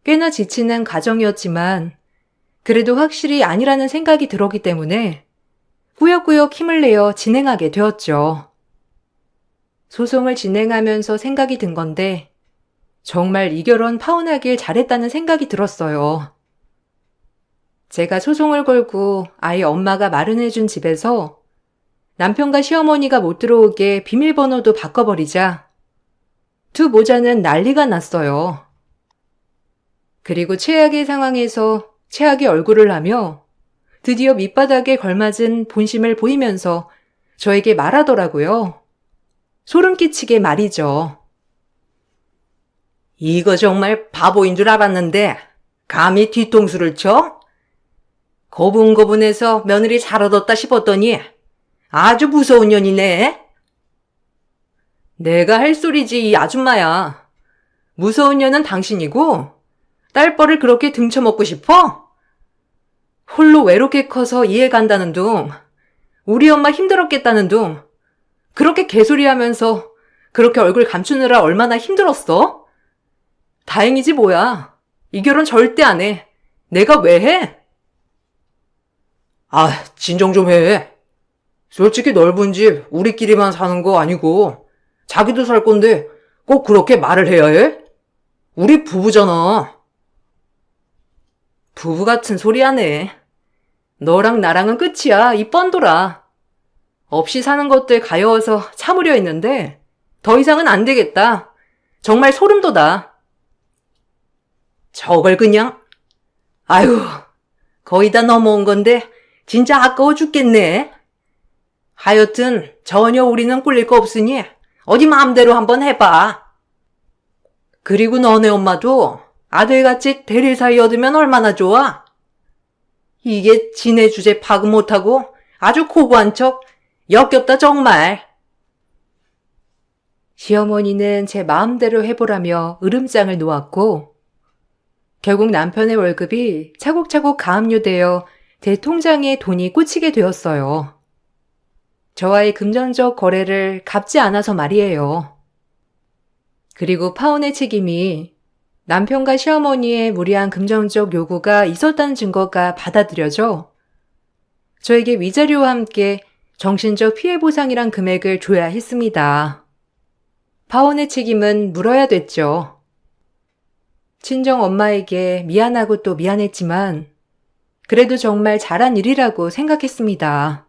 꽤나 지치는 과정이었지만 그래도 확실히 아니라는 생각이 들었기 때문에 꾸역꾸역 힘을 내어 진행하게 되었죠. 소송을 진행하면서 생각이 든 건데 정말 이 결혼 파혼하길 잘했다는 생각이 들었어요. 제가 소송을 걸고 아이 엄마가 마련해준 집에서 남편과 시어머니가 못 들어오게 비밀번호도 바꿔버리자 두 모자는 난리가 났어요. 그리고 최악의 상황에서 최악의 얼굴을 하며 드디어 밑바닥에 걸맞은 본심을 보이면서 저에게 말하더라고요. 소름 끼치게 말이죠. 이거 정말 바보인 줄 알았는데 감히 뒤통수를 쳐? 고분고분해서 며느리 잘 얻었다 싶었더니 아주 무서운 년이네. 내가 할 소리지 이 아줌마야. 무서운 년은 당신이고 딸뻘을 그렇게 등쳐먹고 싶어? 홀로 외롭게 커서 이해 간다는 둥, 우리 엄마 힘들었겠다는 둥, 그렇게 개소리하면서 그렇게 얼굴 감추느라 얼마나 힘들었어? 다행이지 뭐야. 이 결혼 절대 안 해. 내가 왜 해? 아, 진정 좀 해. 솔직히 넓은 집 우리끼리만 사는 거 아니고 자기도 살 건데 꼭 그렇게 말을 해야 해? 우리 부부잖아. 부부 같은 소리 하네. 너랑 나랑은 끝이야, 이 뻔돌아. 없이 사는 것들 가여워서 참으려 했는데 더 이상은 안 되겠다. 정말 소름 돋아. 저걸 그냥, 아유, 거의 다 넘어온 건데 진짜 아까워 죽겠네. 하여튼 전혀 우리는 꿀릴 거 없으니 어디 마음대로 한번 해봐. 그리고 너네 엄마도 아들같이 대릴 사이 얻으면 얼마나 좋아? 이게 지네 주제 파악 못하고 아주 고고한 척 역겹다 정말. 시어머니는 제 마음대로 해보라며 으름장을 놓았고 결국 남편의 월급이 차곡차곡 가압류되어 제 통장에 돈이 꽂히게 되었어요. 저와의 금전적 거래를 갚지 않아서 말이에요. 그리고 파혼의 책임이 남편과 시어머니의 무리한 금전적 요구가 있었다는 증거가 받아들여져 저에게 위자료와 함께 정신적 피해보상이란 금액을 줘야 했습니다. 파혼의 책임은 물어야 됐죠. 친정 엄마에게 미안하고 또 미안했지만 그래도 정말 잘한 일이라고 생각했습니다.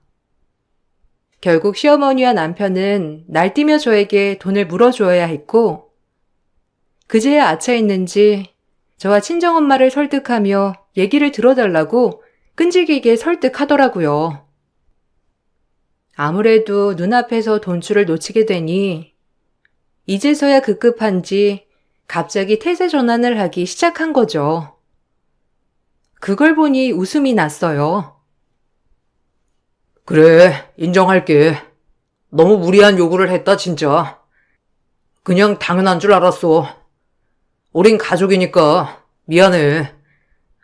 결국 시어머니와 남편은 날뛰며 저에게 돈을 물어주어야 했고 그제야 아차했는지 저와 친정엄마를 설득하며 얘기를 들어달라고 끈질기게 설득하더라고요. 아무래도 눈앞에서 돈줄을 놓치게 되니 이제서야 급급한지 갑자기 태세 전환을 하기 시작한 거죠. 그걸 보니 웃음이 났어요. 그래, 인정할게. 너무 무리한 요구를 했다, 진짜. 그냥 당연한 줄 알았어. 우린 가족이니까 미안해.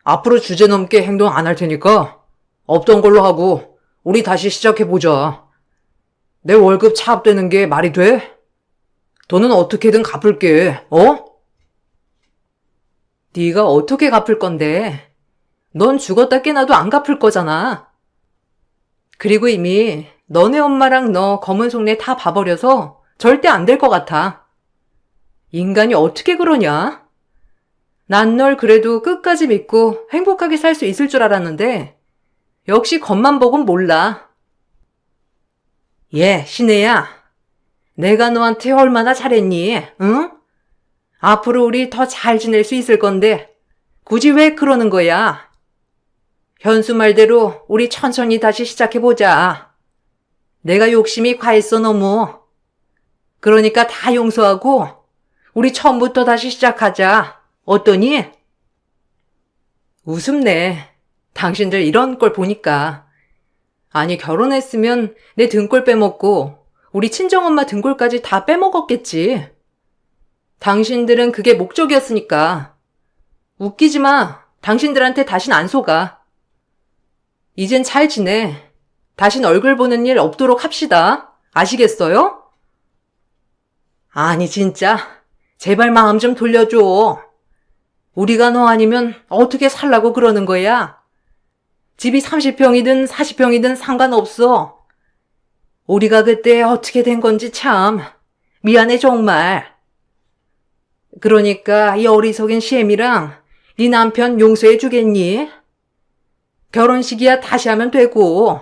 앞으로 주제 넘게 행동 안 할 테니까 없던 걸로 하고 우리 다시 시작해보자. 내 월급 차압되는 게 말이 돼? 돈은 어떻게든 갚을게, 어? 네가 어떻게 갚을 건데? 넌 죽었다 깨나도 안 갚을 거잖아. 그리고 이미 너네 엄마랑 너 검은 속내 다 봐버려서 절대 안 될 것 같아. 인간이 어떻게 그러냐? 난 널 그래도 끝까지 믿고 행복하게 살 수 있을 줄 알았는데 역시 겉만 보곤 몰라. 신혜야. 내가 너한테 얼마나 잘했니? 응? 앞으로 우리 더 잘 지낼 수 있을 건데 굳이 왜 그러는 거야? 현수 말대로 우리 천천히 다시 시작해보자. 내가 욕심이 과했어 너무. 그러니까 다 용서하고 우리 처음부터 다시 시작하자. 어떠니? 웃음내. 당신들 이런 걸 보니까. 아니 결혼했으면 내 등골 빼먹고 우리 친정엄마 등골까지 다 빼먹었겠지. 당신들은 그게 목적이었으니까. 웃기지 마. 당신들한테 다신 안 속아. 이젠 잘 지내. 다신 얼굴 보는 일 없도록 합시다. 아시겠어요? 아니 진짜. 제발 마음 좀 돌려줘. 우리가 너 아니면 어떻게 살라고 그러는 거야? 집이 30평이든 40평이든 상관없어. 우리가 그때 어떻게 된 건지 참 미안해 정말. 그러니까 이 어리석인 시엠이랑 네 남편 용서해 주겠니? 결혼식이야 다시 하면 되고.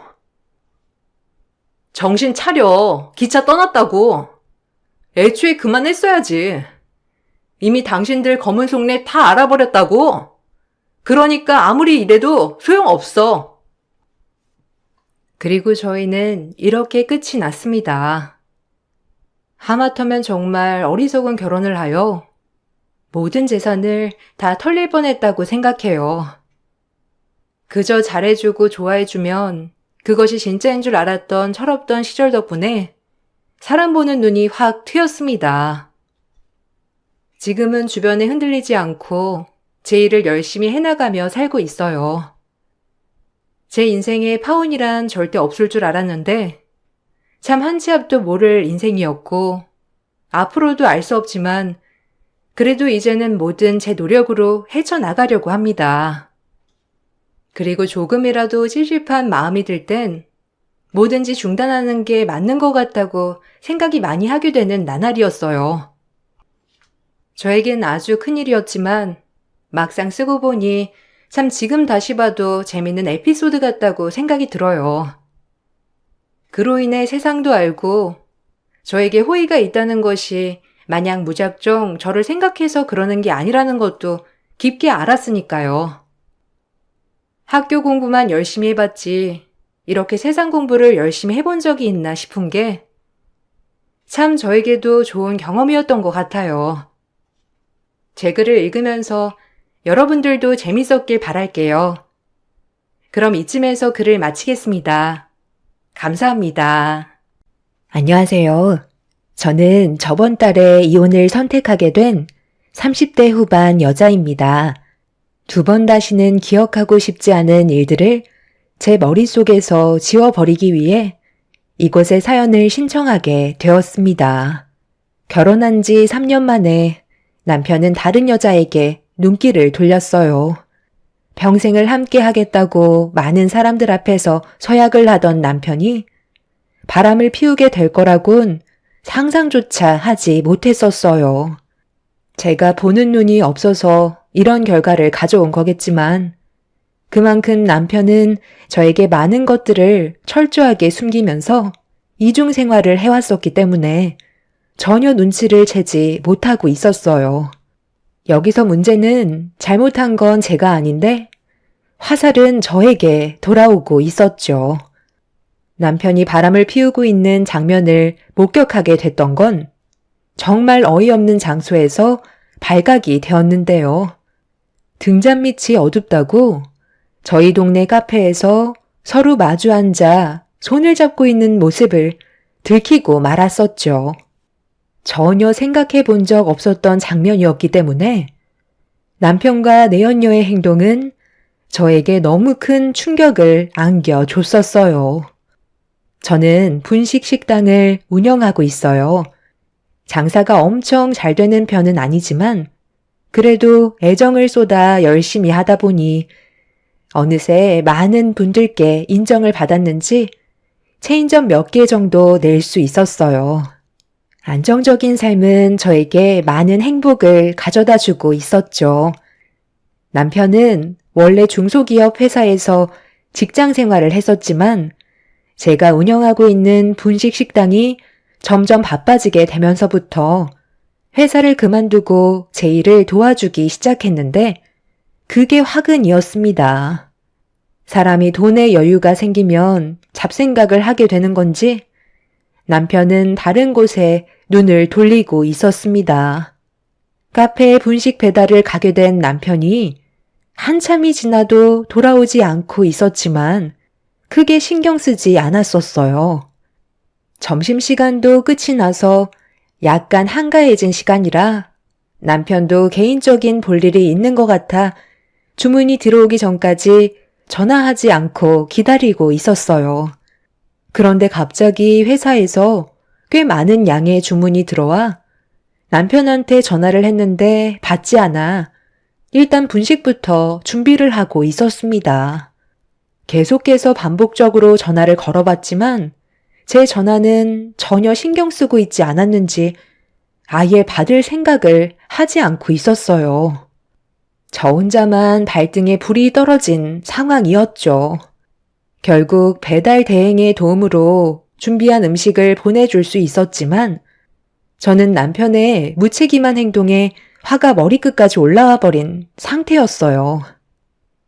정신 차려. 기차 떠났다고. 애초에 그만했어야지. 이미 당신들 검은 속내 다 알아버렸다고. 그러니까 아무리 이래도 소용없어. 그리고 저희는 이렇게 끝이 났습니다. 하마터면 정말 어리석은 결혼을 하여 모든 재산을 다 털릴 뻔했다고 생각해요. 그저 잘해주고 좋아해주면 그것이 진짜인 줄 알았던 철없던 시절 덕분에 사람 보는 눈이 확 트였습니다. 지금은 주변에 흔들리지 않고 제 일을 열심히 해나가며 살고 있어요. 제 인생에 파혼이란 절대 없을 줄 알았는데 참 한 치 앞도 모를 인생이었고 앞으로도 알 수 없지만 그래도 이제는 뭐든 제 노력으로 헤쳐나가려고 합니다. 그리고 조금이라도 찝찝한 마음이 들 땐 뭐든지 중단하는 게 맞는 것 같다고 생각이 많이 하게 되는 나날이었어요. 저에겐 아주 큰일이었지만 막상 쓰고 보니 참 지금 다시 봐도 재밌는 에피소드 같다고 생각이 들어요. 그로 인해 세상도 알고 저에게 호의가 있다는 것이 마냥 무작정 저를 생각해서 그러는 게 아니라는 것도 깊게 알았으니까요. 학교 공부만 열심히 해봤지 이렇게 세상 공부를 열심히 해본 적이 있나 싶은 게 참 저에게도 좋은 경험이었던 것 같아요. 제 글을 읽으면서 여러분들도 재밌었길 바랄게요. 그럼 이쯤에서 글을 마치겠습니다. 감사합니다. 안녕하세요. 저는 저번 달에 이혼을 선택하게 된 30대 후반 여자입니다. 두 번 다시는 기억하고 싶지 않은 일들을 제 머릿속에서 지워버리기 위해 이곳에 사연을 신청하게 되었습니다. 결혼한 지 3년 만에 남편은 다른 여자에게 눈길을 돌렸어요. 평생을 함께 하겠다고 많은 사람들 앞에서 서약을 하던 남편이 바람을 피우게 될 거라곤 상상조차 하지 못했었어요. 제가 보는 눈이 없어서 이런 결과를 가져온 거겠지만 그만큼 남편은 저에게 많은 것들을 철저하게 숨기면서 이중 생활을 해왔었기 때문에 전혀 눈치를 채지 못하고 있었어요. 여기서 문제는 잘못한 건 제가 아닌데 화살은 저에게 돌아오고 있었죠. 남편이 바람을 피우고 있는 장면을 목격하게 됐던 건 정말 어이없는 장소에서 발각이 되었는데요. 등잔밑이 어둡다고 저희 동네 카페에서 서로 마주 앉아 손을 잡고 있는 모습을 들키고 말았었죠. 전혀 생각해 본 적 없었던 장면이었기 때문에 남편과 내연녀의 행동은 저에게 너무 큰 충격을 안겨줬었어요. 저는 분식 식당을 운영하고 있어요. 장사가 엄청 잘 되는 편은 아니지만 그래도 애정을 쏟아 열심히 하다 보니 어느새 많은 분들께 인정을 받았는지 체인점 몇 개 정도 낼 수 있었어요. 안정적인 삶은 저에게 많은 행복을 가져다 주고 있었죠. 남편은 원래 중소기업 회사에서 직장 생활을 했었지만 제가 운영하고 있는 분식 식당이 점점 바빠지게 되면서부터 회사를 그만두고 제 일을 도와주기 시작했는데 그게 화근이었습니다. 사람이 돈에 여유가 생기면 잡생각을 하게 되는 건지 남편은 다른 곳에 눈을 돌리고 있었습니다. 카페에 분식 배달을 가게 된 남편이 한참이 지나도 돌아오지 않고 있었지만 크게 신경 쓰지 않았었어요. 점심시간도 끝이 나서 약간 한가해진 시간이라 남편도 개인적인 볼일이 있는 것 같아 주문이 들어오기 전까지 전화하지 않고 기다리고 있었어요. 그런데 갑자기 회사에서 꽤 많은 양의 주문이 들어와 남편한테 전화를 했는데 받지 않아 일단 분식부터 준비를 하고 있었습니다. 계속해서 반복적으로 전화를 걸어봤지만 제 전화는 전혀 신경 쓰고 있지 않았는지 아예 받을 생각을 하지 않고 있었어요. 저 혼자만 발등에 불이 떨어진 상황이었죠. 결국 배달 대행의 도움으로 준비한 음식을 보내줄 수 있었지만 저는 남편의 무책임한 행동에 화가 머리끝까지 올라와 버린 상태였어요.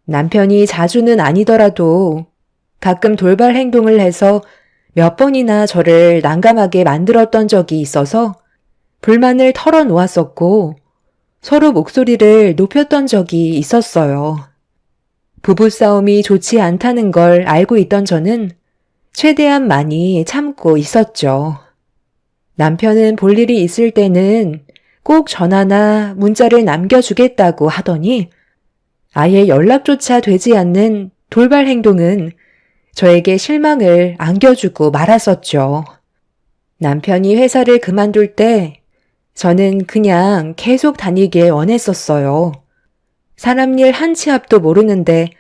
남편이 자주는 아니더라도 가끔 돌발 행동을 해서 몇 번이나 저를 난감하게 만들었던 적이 있어서 불만을 털어놓았었고 서로 목소리를 높였던 적이 있었어요. 부부싸움이 좋지 않다는 걸 알고 있던 저는 최대한 많이 참고 있었죠. 남편은 볼 일이 있을 때는 꼭 전화나 문자를 남겨주겠다고 하더니 아예 연락조차 되지 않는 돌발 행동은 저에게 실망을 안겨주고 말았었죠. 남편이 회사를 그만둘 때 저는 그냥 계속 다니길 원했었어요. 사람 일 한 치 앞도 모르는데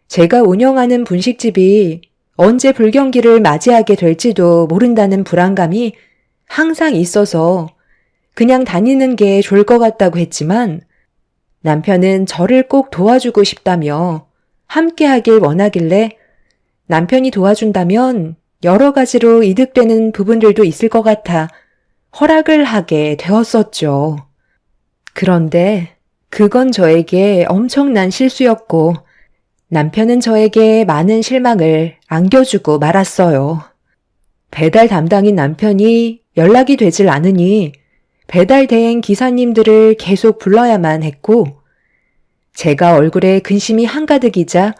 제가 운영하는 분식집이 언제 불경기를 맞이하게 될지도 모른다는 불안감이 항상 있어서 그냥 다니는 게 좋을 것 같다고 했지만 남편은 저를 꼭 도와주고 싶다며 함께 하길 원하길래 남편이 도와준다면 여러 가지로 이득되는 부분들도 있을 것 같아 허락을 하게 되었었죠. 그런데 그건 저에게 엄청난 실수였고 남편은 저에게 많은 실망을 안겨주고 말았어요. 배달 담당인 남편이 연락이 되질 않으니 배달 대행 기사님들을 계속 불러야만 했고, 제가 얼굴에 근심이 한가득이자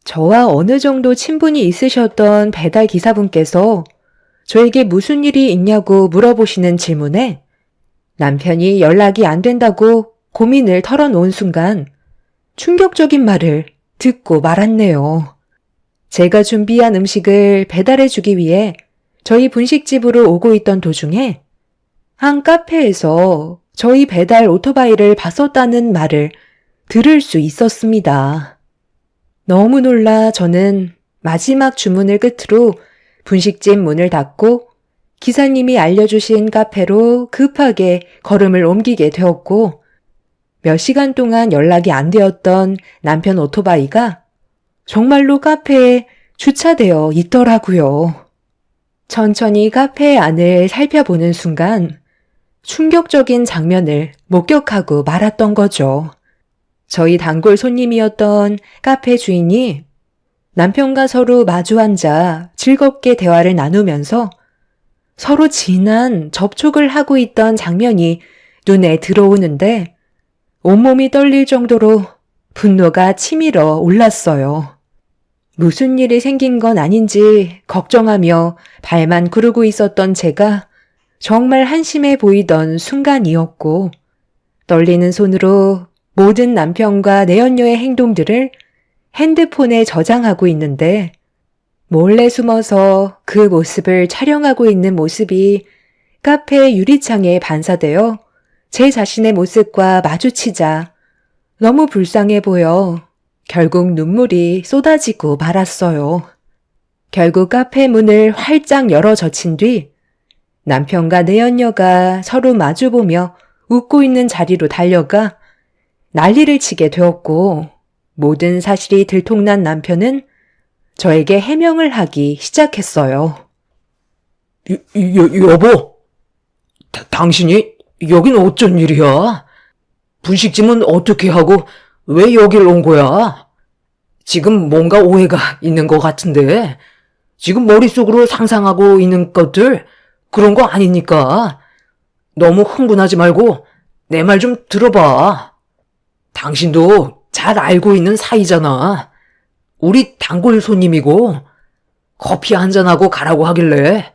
저와 어느 정도 친분이 있으셨던 배달 기사분께서 저에게 무슨 일이 있냐고 물어보시는 질문에 남편이 연락이 안 된다고 고민을 털어놓은 순간 충격적인 말을 듣고 말았네요. 제가 준비한 음식을 배달해주기 위해 저희 분식집으로 오고 있던 도중에 한 카페에서 저희 배달 오토바이를 봤었다는 말을 들을 수 있었습니다. 너무 놀라 저는 마지막 주문을 끝으로 분식집 문을 닫고 기사님이 알려주신 카페로 급하게 걸음을 옮기게 되었고, 몇 시간 동안 연락이 안 되었던 남편 오토바이가 정말로 카페에 주차되어 있더라고요. 천천히 카페 안을 살펴보는 순간 충격적인 장면을 목격하고 말았던 거죠. 저희 단골 손님이었던 카페 주인이 남편과 서로 마주 앉아 즐겁게 대화를 나누면서 서로 진한 접촉을 하고 있던 장면이 눈에 들어오는데 온몸이 떨릴 정도로 분노가 치밀어 올랐어요. 무슨 일이 생긴 건 아닌지 걱정하며 발만 구르고 있었던 제가 정말 한심해 보이던 순간이었고, 떨리는 손으로 모든 남편과 내연녀의 행동들을 핸드폰에 저장하고 있는데 몰래 숨어서 그 모습을 촬영하고 있는 모습이 카페 유리창에 반사되어 제 자신의 모습과 마주치자 너무 불쌍해 보여 결국 눈물이 쏟아지고 말았어요. 결국 카페 문을 활짝 열어 젖힌 뒤 남편과 내연녀가 서로 마주보며 웃고 있는 자리로 달려가 난리를 치게 되었고, 모든 사실이 들통난 남편은 저에게 해명을 하기 시작했어요. 여보, 당신이 여긴 어쩐 일이야? 분식집은 어떻게 하고 왜 여길 온 거야? 지금 뭔가 오해가 있는 것 같은데, 지금 머릿속으로 상상하고 있는 것들 그런 거 아니니까 너무 흥분하지 말고 내 말 좀 들어봐. 당신도 잘 알고 있는 사이잖아. 우리 단골 손님이고 커피 한잔하고 가라고 하길래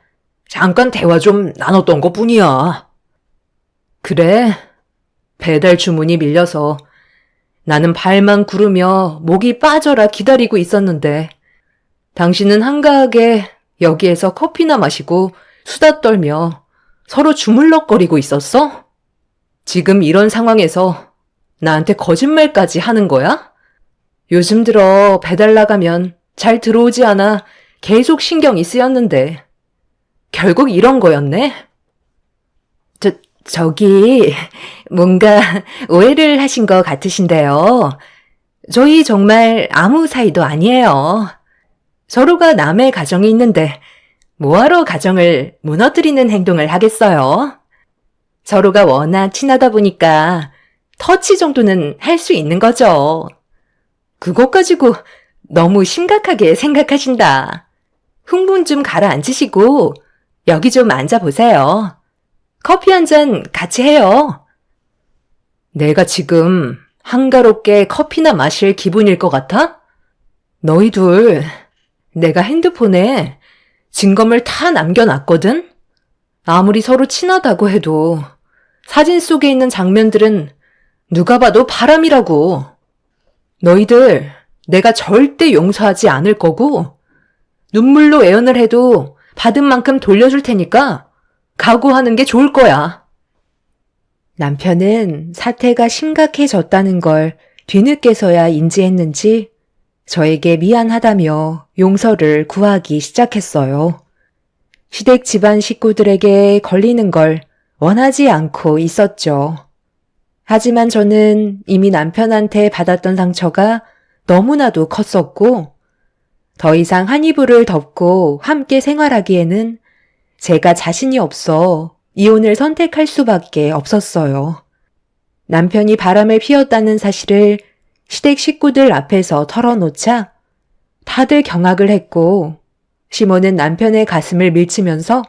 잠깐 대화 좀 나눴던 것 뿐이야. 그래, 배달 주문이 밀려서 나는 발만 구르며 목이 빠져라 기다리고 있었는데 당신은 한가하게 여기에서 커피나 마시고 수다 떨며 서로 주물럭거리고 있었어? 지금 이런 상황에서 나한테 거짓말까지 하는 거야? 요즘 들어 배달 나가면 잘 들어오지 않아 계속 신경이 쓰였는데 결국 이런 거였네? 저기 뭔가 오해를 하신 것 같으신데요. 저희 정말 아무 사이도 아니에요. 서로가 남의 가정이 있는데 뭐하러 가정을 무너뜨리는 행동을 하겠어요? 서로가 워낙 친하다 보니까 터치 정도는 할 수 있는 거죠. 그것 가지고 너무 심각하게 생각하신다. 흥분 좀 가라앉히시고 여기 좀 앉아보세요. 커피 한 잔 같이 해요. 내가 지금 한가롭게 커피나 마실 기분일 것 같아? 너희 둘, 내가 핸드폰에 증거물 다 남겨놨거든? 아무리 서로 친하다고 해도 사진 속에 있는 장면들은 누가 봐도 바람이라고. 너희들 내가 절대 용서하지 않을 거고 눈물로 애연을 해도 받은 만큼 돌려줄 테니까 각오하는 게 좋을 거야. 남편은 사태가 심각해졌다는 걸 뒤늦게서야 인지했는지 저에게 미안하다며 용서를 구하기 시작했어요. 시댁 집안 식구들에게 걸리는 걸 원하지 않고 있었죠. 하지만 저는 이미 남편한테 받았던 상처가 너무나도 컸었고 더 이상 한 이불을 덮고 함께 생활하기에는 제가 자신이 없어 이혼을 선택할 수밖에 없었어요. 남편이 바람을 피웠다는 사실을 시댁 식구들 앞에서 털어놓자 다들 경악을 했고 시모는 남편의 가슴을 밀치면서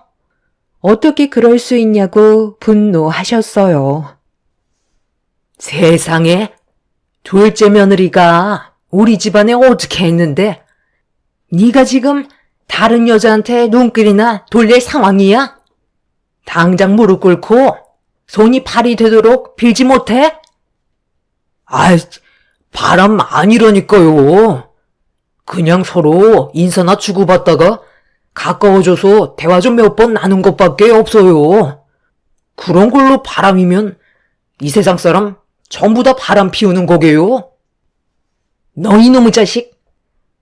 어떻게 그럴 수 있냐고 분노하셨어요. 세상에, 둘째 며느리가 우리 집안에 어떻게 했는데 네가 지금 다른 여자한테 눈길이나 돌릴 상황이야? 당장 무릎 꿇고 손이 발이 되도록 빌지 못해? 아이, 바람 아니라니까요. 그냥 서로 인사나 주고받다가 가까워져서 대화 좀 몇 번 나눈 것밖에 없어요. 그런 걸로 바람이면 이 세상 사람 전부 다 바람 피우는 거게요. 너 이놈의 자식,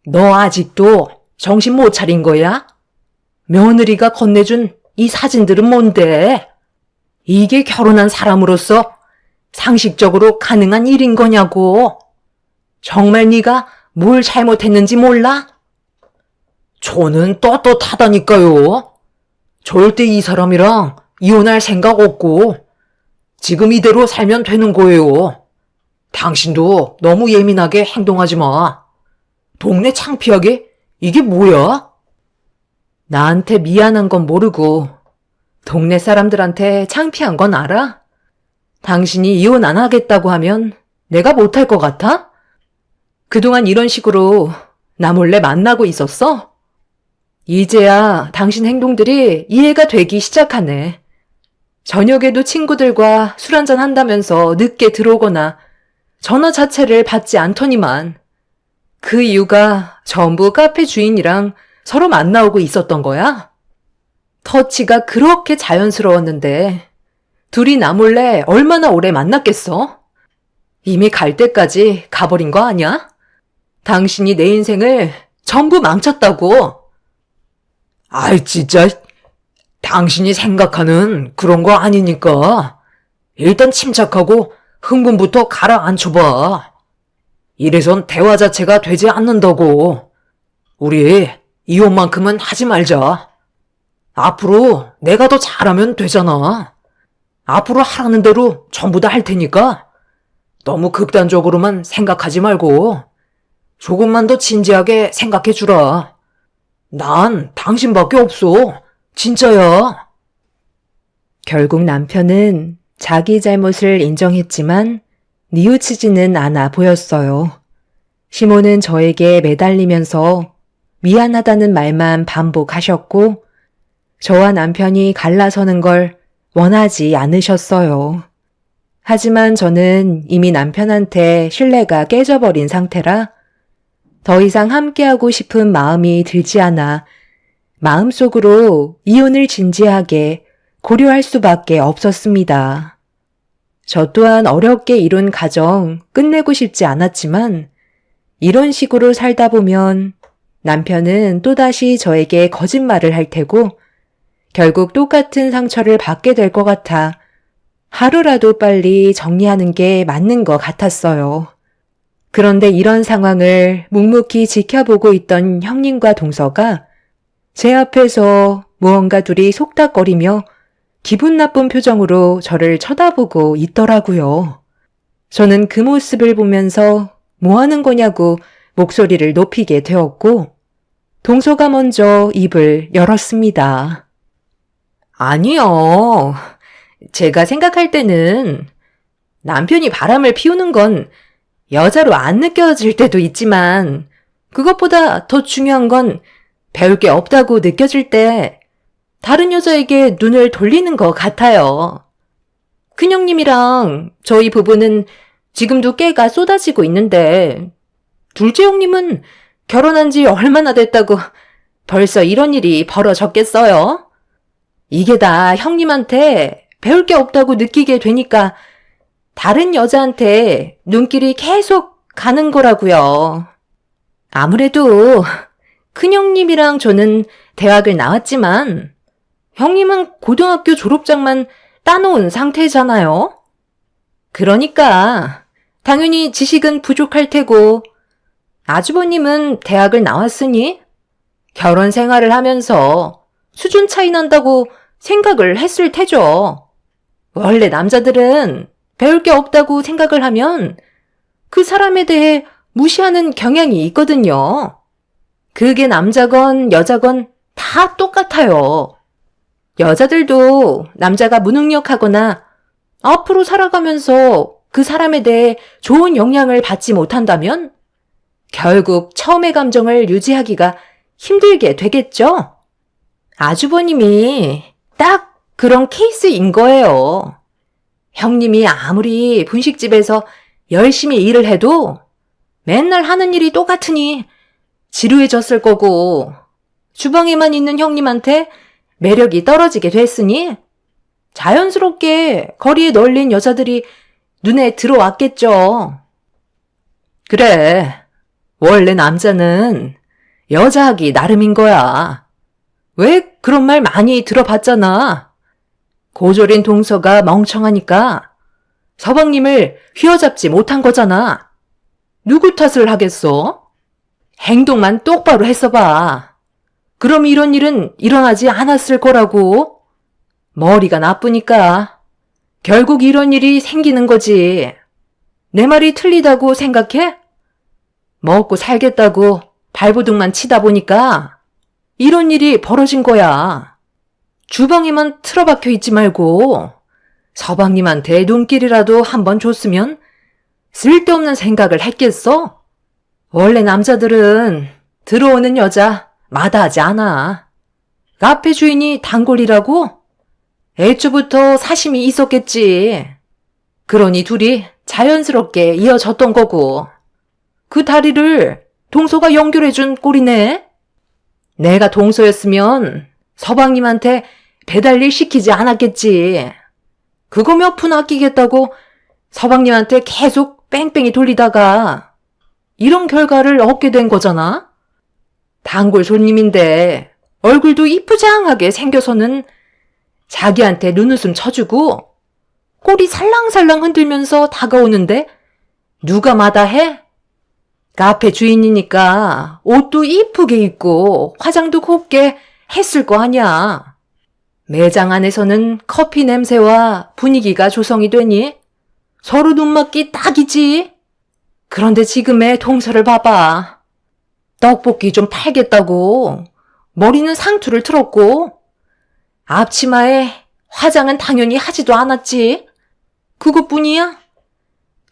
너 아직도 정신 못 차린 거야? 며느리가 건네준 이 사진들은 뭔데? 이게 결혼한 사람으로서 상식적으로 가능한 일인 거냐고. 정말 네가 뭘 잘못했는지 몰라? 저는 떳떳하다니까요. 절대 이 사람이랑 이혼할 생각 없고 지금 이대로 살면 되는 거예요. 당신도 너무 예민하게 행동하지 마. 동네 창피하게 이게 뭐야? 나한테 미안한 건 모르고 동네 사람들한테 창피한 건 알아? 당신이 이혼 안 하겠다고 하면 내가 못할 것 같아? 그동안 이런 식으로 나 몰래 만나고 있었어? 이제야 당신 행동들이 이해가 되기 시작하네. 저녁에도 친구들과 술 한잔 한다면서 늦게 들어오거나 전화 자체를 받지 않더니만 그 이유가 전부 카페 주인이랑 서로 만나오고 있었던 거야? 터치가 그렇게 자연스러웠는데 둘이 나 몰래 얼마나 오래 만났겠어? 이미 갈 때까지 가버린 거 아니야? 당신이 내 인생을 전부 망쳤다고. 아이, 진짜. 당신이 생각하는 그런 거 아니니까. 일단 침착하고 흥분부터 가라앉혀봐. 이래선 대화 자체가 되지 않는다고. 우리 이혼만큼은 하지 말자. 앞으로 내가 더 잘하면 되잖아. 앞으로 하라는 대로 전부 다 할 테니까 너무 극단적으로만 생각하지 말고 조금만 더 진지하게 생각해 주라. 난 당신밖에 없어. 진짜야. 결국 남편은 자기 잘못을 인정했지만 뉘우치지는 않아 보였어요. 시모는 저에게 매달리면서 미안하다는 말만 반복하셨고 저와 남편이 갈라서는 걸 원하지 않으셨어요. 하지만 저는 이미 남편한테 신뢰가 깨져버린 상태라 더 이상 함께하고 싶은 마음이 들지 않아 마음속으로 이혼을 진지하게 고려할 수밖에 없었습니다. 저 또한 어렵게 이룬 가정 끝내고 싶지 않았지만 이런 식으로 살다 보면 남편은 또다시 저에게 거짓말을 할 테고 결국 똑같은 상처를 받게 될 것 같아 하루라도 빨리 정리하는 게 맞는 것 같았어요. 그런데 이런 상황을 묵묵히 지켜보고 있던 형님과 동서가 제 앞에서 무언가 둘이 속닥거리며 기분 나쁜 표정으로 저를 쳐다보고 있더라고요. 저는 그 모습을 보면서 뭐 하는 거냐고 목소리를 높이게 되었고 동서가 먼저 입을 열었습니다. 아니요. 제가 생각할 때는 남편이 바람을 피우는 건 여자로 안 느껴질 때도 있지만 그것보다 더 중요한 건 배울 게 없다고 느껴질 때 다른 여자에게 눈을 돌리는 것 같아요. 큰형님이랑 저희 부부는 지금도 깨가 쏟아지고 있는데 둘째 형님은 결혼한 지 얼마나 됐다고 벌써 이런 일이 벌어졌겠어요? 이게 다 형님한테 배울 게 없다고 느끼게 되니까 다른 여자한테 눈길이 계속 가는 거라고요. 아무래도 큰형님이랑 저는 대학을 나왔지만 형님은 고등학교 졸업장만 따놓은 상태잖아요. 그러니까 당연히 지식은 부족할 테고 아주버님은 대학을 나왔으니 결혼 생활을 하면서 수준 차이 난다고 생각을 했을 테죠. 원래 남자들은 배울 게 없다고 생각을 하면 그 사람에 대해 무시하는 경향이 있거든요. 그게 남자건 여자건 다 똑같아요. 여자들도 남자가 무능력하거나 앞으로 살아가면서 그 사람에 대해 좋은 영향을 받지 못한다면 결국 처음의 감정을 유지하기가 힘들게 되겠죠? 아주버님이 딱 그런 케이스인 거예요. 형님이 아무리 분식집에서 열심히 일을 해도 맨날 하는 일이 똑같으니 지루해졌을 거고 주방에만 있는 형님한테 매력이 떨어지게 됐으니 자연스럽게 거리에 널린 여자들이 눈에 들어왔겠죠. 그래, 원래 남자는 여자하기 나름인 거야. 왜 그런 말 많이 들어봤잖아. 고졸인 동서가 멍청하니까 서방님을 휘어잡지 못한 거잖아. 누구 탓을 하겠어? 행동만 똑바로 했어봐. 그럼 이런 일은 일어나지 않았을 거라고. 머리가 나쁘니까 결국 이런 일이 생기는 거지. 내 말이 틀리다고 생각해? 먹고 살겠다고 발버둥만 치다 보니까 이런 일이 벌어진 거야. 주방에만 틀어박혀 있지 말고 서방님한테 눈길이라도 한번 줬으면 쓸데없는 생각을 했겠어? 원래 남자들은 들어오는 여자 마다하지 않아. 카페 주인이 단골이라고? 애초부터 사심이 있었겠지. 그러니 둘이 자연스럽게 이어졌던 거고. 그 다리를 동서가 연결해준 꼴이네. 내가 동서였으면 서방님한테 배달일 시키지 않았겠지. 그거 몇 푼 아끼겠다고 서방님한테 계속 뺑뺑이 돌리다가 이런 결과를 얻게 된 거잖아. 단골 손님인데 얼굴도 이쁘장하게 생겨서는 자기한테 눈웃음 쳐주고 꼬리 살랑살랑 흔들면서 다가오는데 누가 마다해? 카페 주인이니까 옷도 이쁘게 입고 화장도 곱게 했을 거 아냐. 매장 안에서는 커피 냄새와 분위기가 조성이 되니 서로 눈맞기 딱이지. 그런데 지금의 동서를 봐봐. 떡볶이 좀 팔겠다고 머리는 상투를 틀었고 앞치마에 화장은 당연히 하지도 않았지. 그것뿐이야?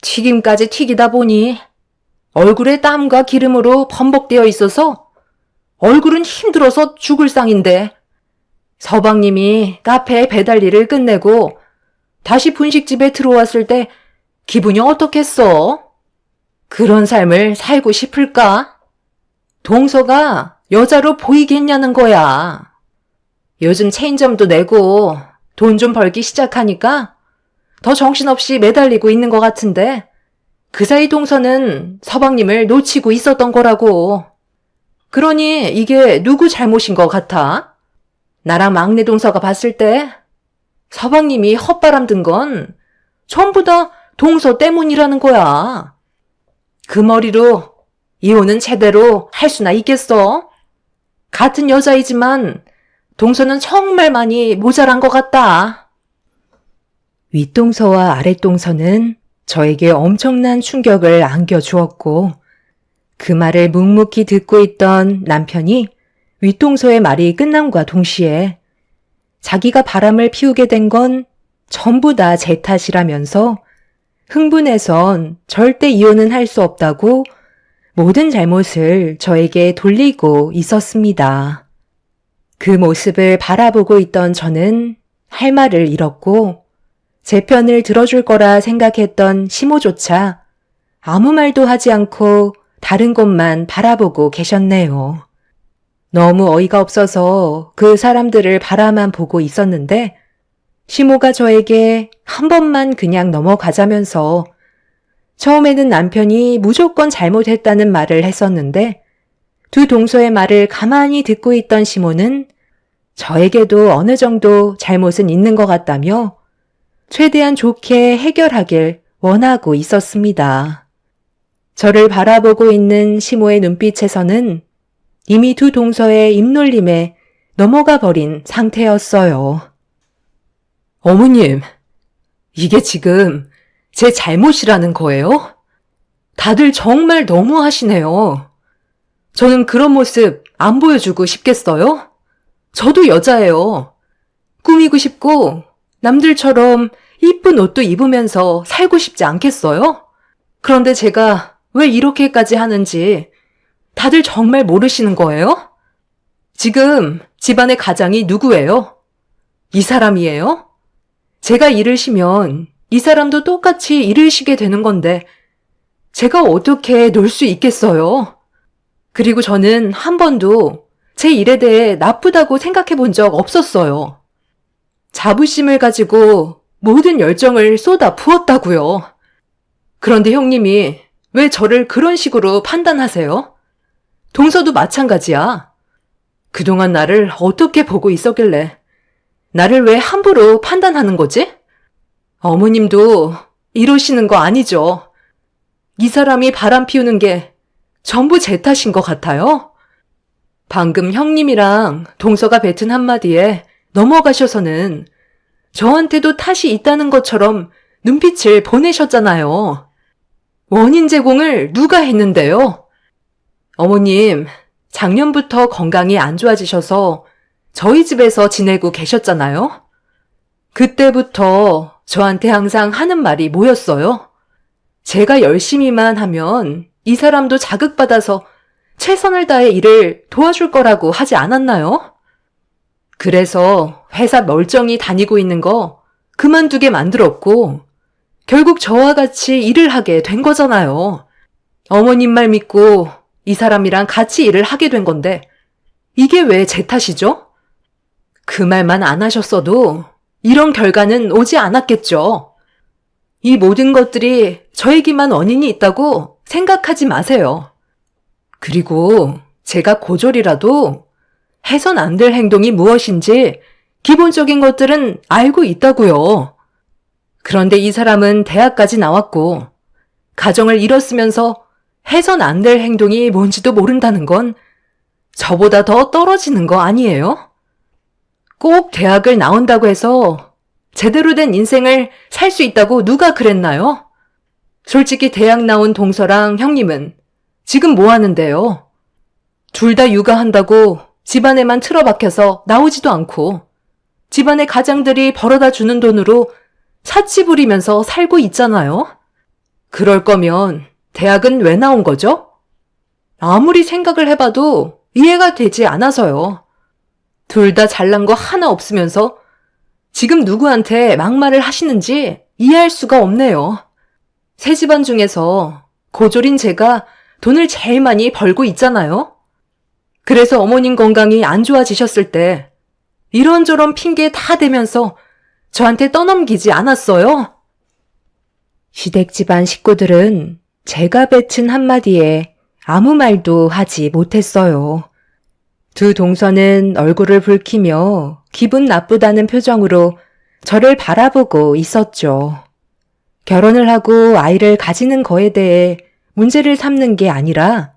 튀김까지 튀기다 보니 얼굴에 땀과 기름으로 범벅되어 있어서 얼굴은 힘들어서 죽을 상인데 서방님이 카페 배달 일을 끝내고 다시 분식집에 들어왔을 때 기분이 어떻겠어? 그런 삶을 살고 싶을까? 동서가 여자로 보이겠냐는 거야. 요즘 체인점도 내고 돈 좀 벌기 시작하니까 더 정신없이 매달리고 있는 것 같은데 그 사이 동서는 서방님을 놓치고 있었던 거라고. 그러니 이게 누구 잘못인 것 같아? 나랑 막내 동서가 봤을 때 서방님이 헛바람 든 건 전부 다 동서 때문이라는 거야. 그 머리로 이혼은 제대로 할 수나 있겠어? 같은 여자이지만 동서는 정말 많이 모자란 것 같다. 윗동서와 아랫동서는 저에게 엄청난 충격을 안겨주었고 그 말을 묵묵히 듣고 있던 남편이 윗동서의 말이 끝남과 동시에 자기가 바람을 피우게 된 건 전부 다 제 탓이라면서 흥분해선 절대 이혼은 할 수 없다고 모든 잘못을 저에게 돌리고 있었습니다. 그 모습을 바라보고 있던 저는 할 말을 잃었고 제 편을 들어줄 거라 생각했던 시모조차 아무 말도 하지 않고 다른 곳만 바라보고 계셨네요. 너무 어이가 없어서 그 사람들을 바라만 보고 있었는데 시모가 저에게 한 번만 그냥 넘어가자면서 처음에는 남편이 무조건 잘못했다는 말을 했었는데 두 동서의 말을 가만히 듣고 있던 시모는 저에게도 어느 정도 잘못은 있는 것 같다며 최대한 좋게 해결하길 원하고 있었습니다. 저를 바라보고 있는 시모의 눈빛에서는 이미 두 동서의 입놀림에 넘어가 버린 상태였어요. 어머님, 이게 지금 제 잘못이라는 거예요? 다들 정말 너무하시네요. 저는 그런 모습 안 보여주고 싶겠어요? 저도 여자예요. 꾸미고 싶고 남들처럼 이쁜 옷도 입으면서 살고 싶지 않겠어요? 그런데 제가 왜 이렇게까지 하는지 다들 정말 모르시는 거예요? 지금 집안의 가장이 누구예요? 이 사람이에요? 제가 일을 쉬면 이 사람도 똑같이 일을 쉬게 되는 건데 제가 어떻게 놀 수 있겠어요? 그리고 저는 한 번도 제 일에 대해 나쁘다고 생각해 본 적 없었어요. 자부심을 가지고 모든 열정을 쏟아 부었다고요. 그런데 형님이 왜 저를 그런 식으로 판단하세요? 동서도 마찬가지야. 그동안 나를 어떻게 보고 있었길래 나를 왜 함부로 판단하는 거지? 어머님도 이러시는 거 아니죠? 이 사람이 바람 피우는 게 전부 제 탓인 것 같아요? 방금 형님이랑 동서가 뱉은 한마디에 넘어가셔서는 저한테도 탓이 있다는 것처럼 눈빛을 보내셨잖아요. 원인 제공을 누가 했는데요? 어머님, 작년부터 건강이 안 좋아지셔서 저희 집에서 지내고 계셨잖아요? 그때부터 저한테 항상 하는 말이 뭐였어요? 제가 열심히만 하면 이 사람도 자극받아서 최선을 다해 일을 도와줄 거라고 하지 않았나요? 그래서 회사 멀쩡히 다니고 있는 거 그만두게 만들었고 결국 저와 같이 일을 하게 된 거잖아요. 어머님 말 믿고 이 사람이랑 같이 일을 하게 된 건데 이게 왜 제 탓이죠? 그 말만 안 하셨어도 이런 결과는 오지 않았겠죠. 이 모든 것들이 저에게만 원인이 있다고 생각하지 마세요. 그리고 제가 고졸이라도 해선 안 될 행동이 무엇인지 기본적인 것들은 알고 있다고요. 그런데 이 사람은 대학까지 나왔고 가정을 이뤘으면서 해선 안 될 행동이 뭔지도 모른다는 건 저보다 더 떨어지는 거 아니에요? 꼭 대학을 나온다고 해서 제대로 된 인생을 살 수 있다고 누가 그랬나요? 솔직히 대학 나온 동서랑 형님은 지금 뭐 하는데요? 둘 다 육아한다고 집안에만 틀어박혀서 나오지도 않고 집안의 가장들이 벌어다 주는 돈으로 사치 부리면서 살고 있잖아요? 그럴 거면 대학은 왜 나온 거죠? 아무리 생각을 해봐도 이해가 되지 않아서요. 둘 다 잘난 거 하나 없으면서 지금 누구한테 막말을 하시는지 이해할 수가 없네요. 세 집안 중에서 고졸인 제가 돈을 제일 많이 벌고 있잖아요. 그래서 어머님 건강이 안 좋아지셨을 때 이런저런 핑계 다 대면서 저한테 떠넘기지 않았어요? 시댁 집안 식구들은 제가 뱉은 한마디에 아무 말도 하지 못했어요. 두 동서는 얼굴을 붉히며 기분 나쁘다는 표정으로 저를 바라보고 있었죠. 결혼을 하고 아이를 가지는 거에 대해 문제를 삼는 게 아니라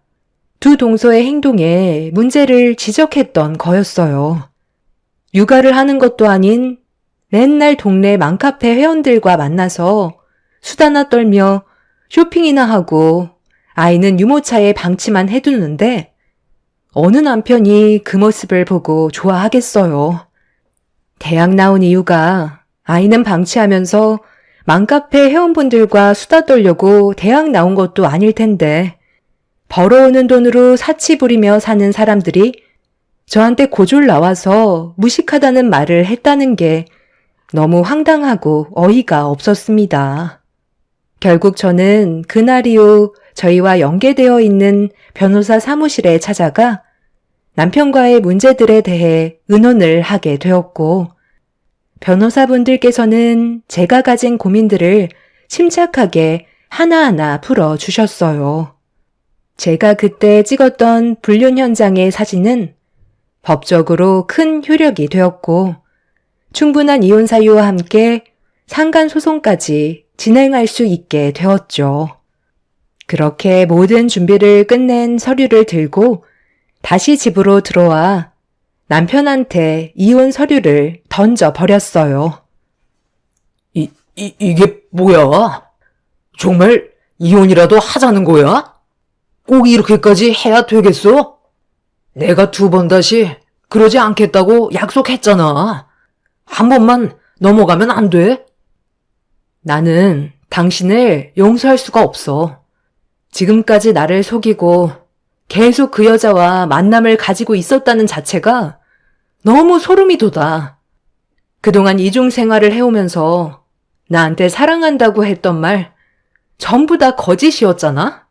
두 동서의 행동에 문제를 지적했던 거였어요. 육아를 하는 것도 아닌 맨날 동네 맘카페 회원들과 만나서 수다나 떨며 쇼핑이나 하고 아이는 유모차에 방치만 해두는데 어느 남편이 그 모습을 보고 좋아하겠어요. 대학 나온 이유가 아이는 방치하면서 맘카페 회원분들과 수다 떨려고 대학 나온 것도 아닐 텐데 벌어오는 돈으로 사치 부리며 사는 사람들이 저한테 고졸 나와서 무식하다는 말을 했다는 게 너무 황당하고 어이가 없었습니다. 결국 저는 그날 이후 저희와 연계되어 있는 변호사 사무실에 찾아가 남편과의 문제들에 대해 의논을 하게 되었고 변호사분들께서는 제가 가진 고민들을 침착하게 하나하나 풀어주셨어요. 제가 그때 찍었던 불륜 현장의 사진은 법적으로 큰 효력이 되었고 충분한 이혼 사유와 함께 상간 소송까지 진행할 수 있게 되었죠. 그렇게 모든 준비를 끝낸 서류를 들고 다시 집으로 들어와 남편한테 이혼 서류를 던져버렸어요. 이게 뭐야? 정말 이혼이라도 하자는 거야? 꼭 이렇게까지 해야 되겠어? 내가 두 번 다시 그러지 않겠다고 약속했잖아. 한 번만 넘어가면 안 돼? 나는 당신을 용서할 수가 없어. 지금까지 나를 속이고 계속 그 여자와 만남을 가지고 있었다는 자체가 너무 소름이 돋아. 그동안 이중 생활을 해오면서 나한테 사랑한다고 했던 말 전부 다 거짓이었잖아?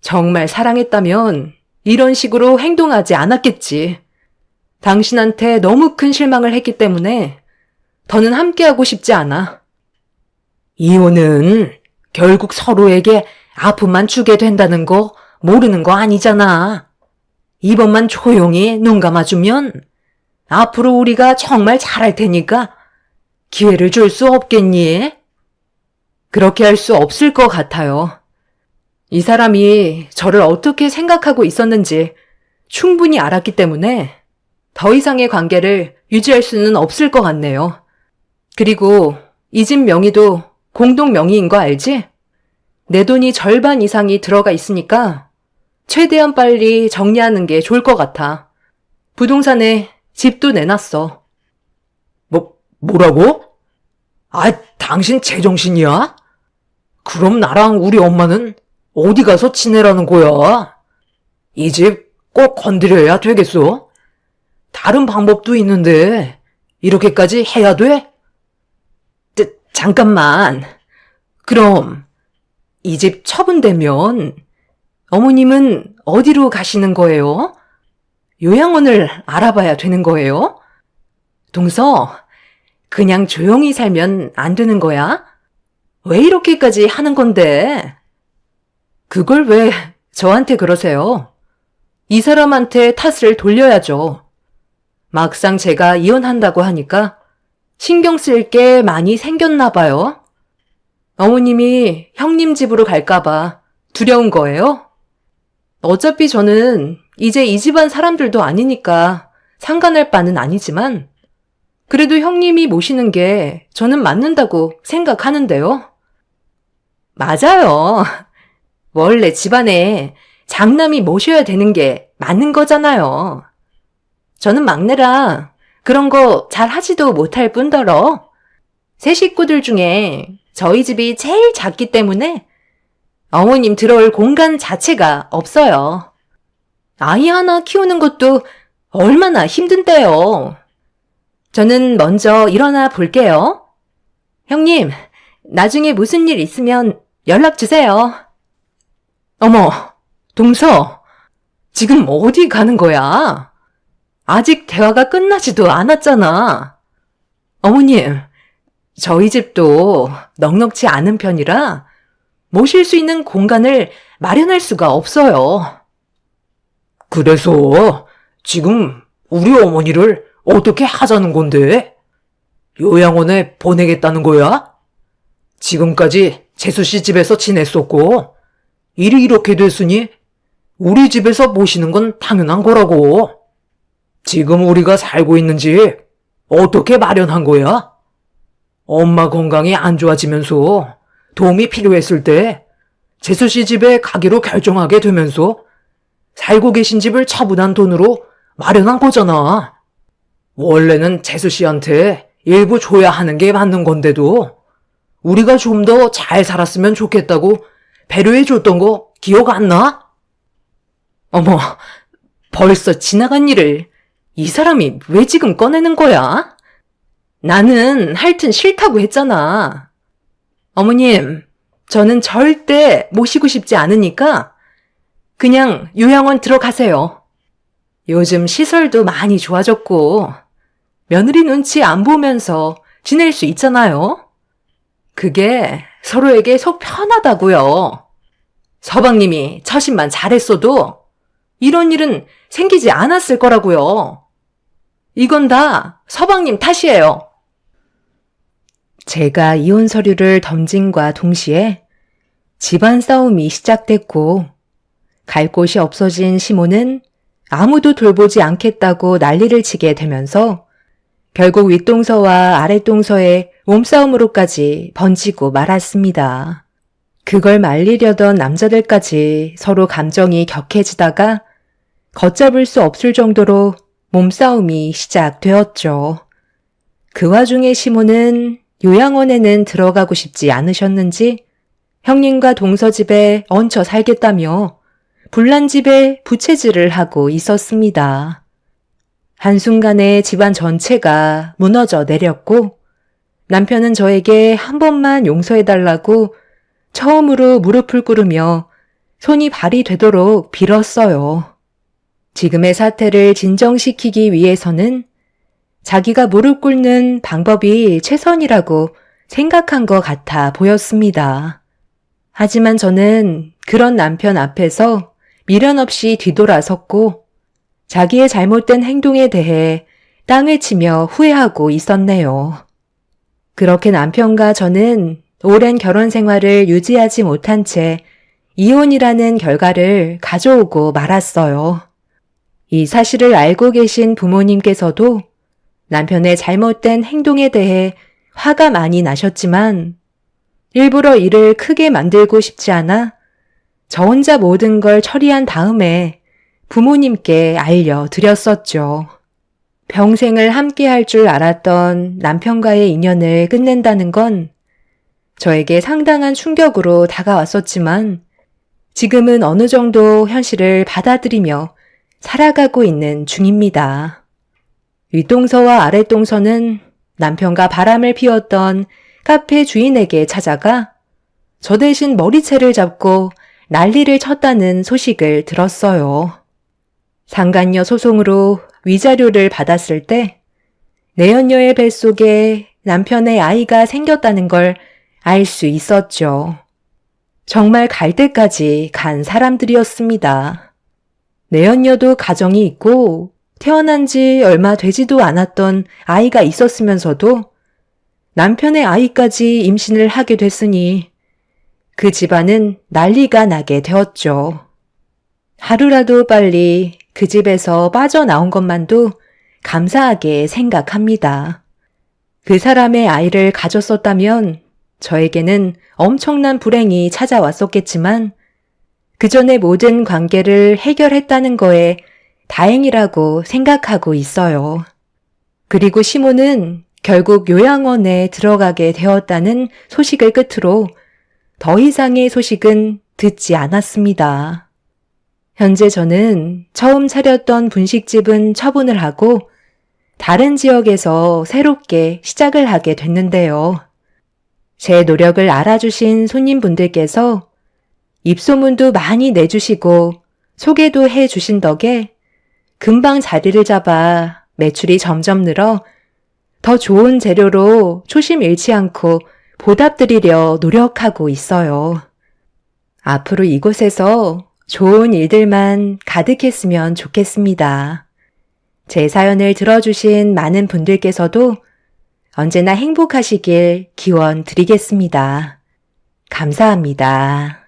정말 사랑했다면 이런 식으로 행동하지 않았겠지. 당신한테 너무 큰 실망을 했기 때문에 더는 함께하고 싶지 않아. 이혼은 결국 서로에게 아픔만 주게 된다는 거 모르는 거 아니잖아. 이번만 조용히 눈 감아주면 앞으로 우리가 정말 잘할 테니까 기회를 줄 수 없겠니? 그렇게 할 수 없을 것 같아요. 이 사람이 저를 어떻게 생각하고 있었는지 충분히 알았기 때문에 더 이상의 관계를 유지할 수는 없을 것 같네요. 그리고 이 집 명의도 공동 명의인 거 알지? 내 돈이 절반 이상이 들어가 있으니까 최대한 빨리 정리하는 게 좋을 것 같아. 부동산에 집도 내놨어. 뭐라고? 아, 당신 제정신이야? 그럼 나랑 우리 엄마는 어디 가서 지내라는 거야? 이 집 꼭 건드려야 되겠어? 다른 방법도 있는데 이렇게까지 해야 돼? 잠깐만. 그럼 이 집 처분되면 어머님은 어디로 가시는 거예요? 요양원을 알아봐야 되는 거예요? 동서, 그냥 조용히 살면 안 되는 거야? 왜 이렇게까지 하는 건데? 그걸 왜 저한테 그러세요? 이 사람한테 탓을 돌려야죠. 막상 제가 이혼한다고 하니까 신경 쓸 게 많이 생겼나 봐요. 어머님이 형님 집으로 갈까봐 두려운 거예요? 어차피 저는 이제 이 집안 사람들도 아니니까 상관할 바는 아니지만 그래도 형님이 모시는 게 저는 맞는다고 생각하는데요. 맞아요. 원래 집안에 장남이 모셔야 되는 게 맞는 거잖아요. 저는 막내라 그런 거 잘 하지도 못할 뿐더러 세 식구들 중에 저희 집이 제일 작기 때문에 어머님 들어올 공간 자체가 없어요. 아이 하나 키우는 것도 얼마나 힘든데요. 저는 먼저 일어나 볼게요. 형님, 나중에 무슨 일 있으면 연락 주세요. 어머, 동서, 지금 어디 가는 거야? 아직 대화가 끝나지도 않았잖아. 어머님, 저희 집도 넉넉지 않은 편이라 모실 수 있는 공간을 마련할 수가 없어요. 그래서 지금 우리 어머니를 어떻게 하자는 건데? 요양원에 보내겠다는 거야? 지금까지 재수 씨 집에서 지냈었고 일이 이렇게 됐으니 우리 집에서 모시는 건 당연한 거라고. 지금 우리가 살고 있는 집 어떻게 마련한 거야? 엄마 건강이 안 좋아지면서 도움이 필요했을 때 재수 씨 집에 가기로 결정하게 되면서 살고 계신 집을 처분한 돈으로 마련한 거잖아. 원래는 재수 씨한테 일부 줘야 하는 게 맞는 건데도 우리가 좀 더 잘 살았으면 좋겠다고 배려해 줬던 거 기억 안 나? 어머, 벌써 지나간 일을 이 사람이 왜 지금 꺼내는 거야? 나는 하여튼 싫다고 했잖아. 어머님, 저는 절대 모시고 싶지 않으니까 그냥 요양원 들어가세요. 요즘 시설도 많이 좋아졌고 며느리 눈치 안 보면서 지낼 수 있잖아요. 그게 서로에게 속 편하다고요. 서방님이 처신만 잘했어도 이런 일은 생기지 않았을 거라고요. 이건 다 서방님 탓이에요. 제가 이혼 서류를 던짐과 동시에 집안 싸움이 시작됐고 갈 곳이 없어진 시모는 아무도 돌보지 않겠다고 난리를 치게 되면서 결국 윗동서와 아랫동서의 몸싸움으로까지 번지고 말았습니다. 그걸 말리려던 남자들까지 서로 감정이 격해지다가 걷잡을 수 없을 정도로 몸싸움이 시작되었죠. 그 와중에 시모는 요양원에는 들어가고 싶지 않으셨는지 형님과 동서집에 얹혀 살겠다며 불난집에 부채질을 하고 있었습니다. 한순간에 집안 전체가 무너져 내렸고 남편은 저에게 한 번만 용서해달라고 처음으로 무릎을 꿇으며 손이 발이 되도록 빌었어요. 지금의 사태를 진정시키기 위해서는 자기가 무릎 꿇는 방법이 최선이라고 생각한 것 같아 보였습니다. 하지만 저는 그런 남편 앞에서 미련 없이 뒤돌아섰고 자기의 잘못된 행동에 대해 땅을 치며 후회하고 있었네요. 그렇게 남편과 저는 오랜 결혼 생활을 유지하지 못한 채 이혼이라는 결과를 가져오고 말았어요. 이 사실을 알고 계신 부모님께서도 남편의 잘못된 행동에 대해 화가 많이 나셨지만 일부러 일을 크게 만들고 싶지 않아 저 혼자 모든 걸 처리한 다음에 부모님께 알려드렸었죠. 평생을 함께 할 줄 알았던 남편과의 인연을 끝낸다는 건 저에게 상당한 충격으로 다가왔었지만 지금은 어느 정도 현실을 받아들이며 살아가고 있는 중입니다. 윗동서와 아랫동서는 남편과 바람을 피웠던 카페 주인에게 찾아가 저 대신 머리채를 잡고 난리를 쳤다는 소식을 들었어요. 상간녀 소송으로 위자료를 받았을 때 내연녀의 뱃속에 남편의 아이가 생겼다는 걸 알 수 있었죠. 정말 갈 때까지 간 사람들이었습니다. 내연녀도 가정이 있고 태어난 지 얼마 되지도 않았던 아이가 있었으면서도 남편의 아이까지 임신을 하게 됐으니 그 집안은 난리가 나게 되었죠. 하루라도 빨리 그 집에서 빠져나온 것만도 감사하게 생각합니다. 그 사람의 아이를 가졌었다면 저에게는 엄청난 불행이 찾아왔었겠지만 그 전에 모든 관계를 해결했다는 거에 다행이라고 생각하고 있어요. 그리고 시모는 결국 요양원에 들어가게 되었다는 소식을 끝으로 더 이상의 소식은 듣지 않았습니다. 현재 저는 처음 차렸던 분식집은 처분을 하고 다른 지역에서 새롭게 시작을 하게 됐는데요. 제 노력을 알아주신 손님분들께서 입소문도 많이 내주시고 소개도 해주신 덕에 금방 자리를 잡아 매출이 점점 늘어 더 좋은 재료로 초심 잃지 않고 보답드리려 노력하고 있어요. 앞으로 이곳에서 좋은 일들만 가득했으면 좋겠습니다. 제 사연을 들어주신 많은 분들께서도 언제나 행복하시길 기원 드리겠습니다. 감사합니다.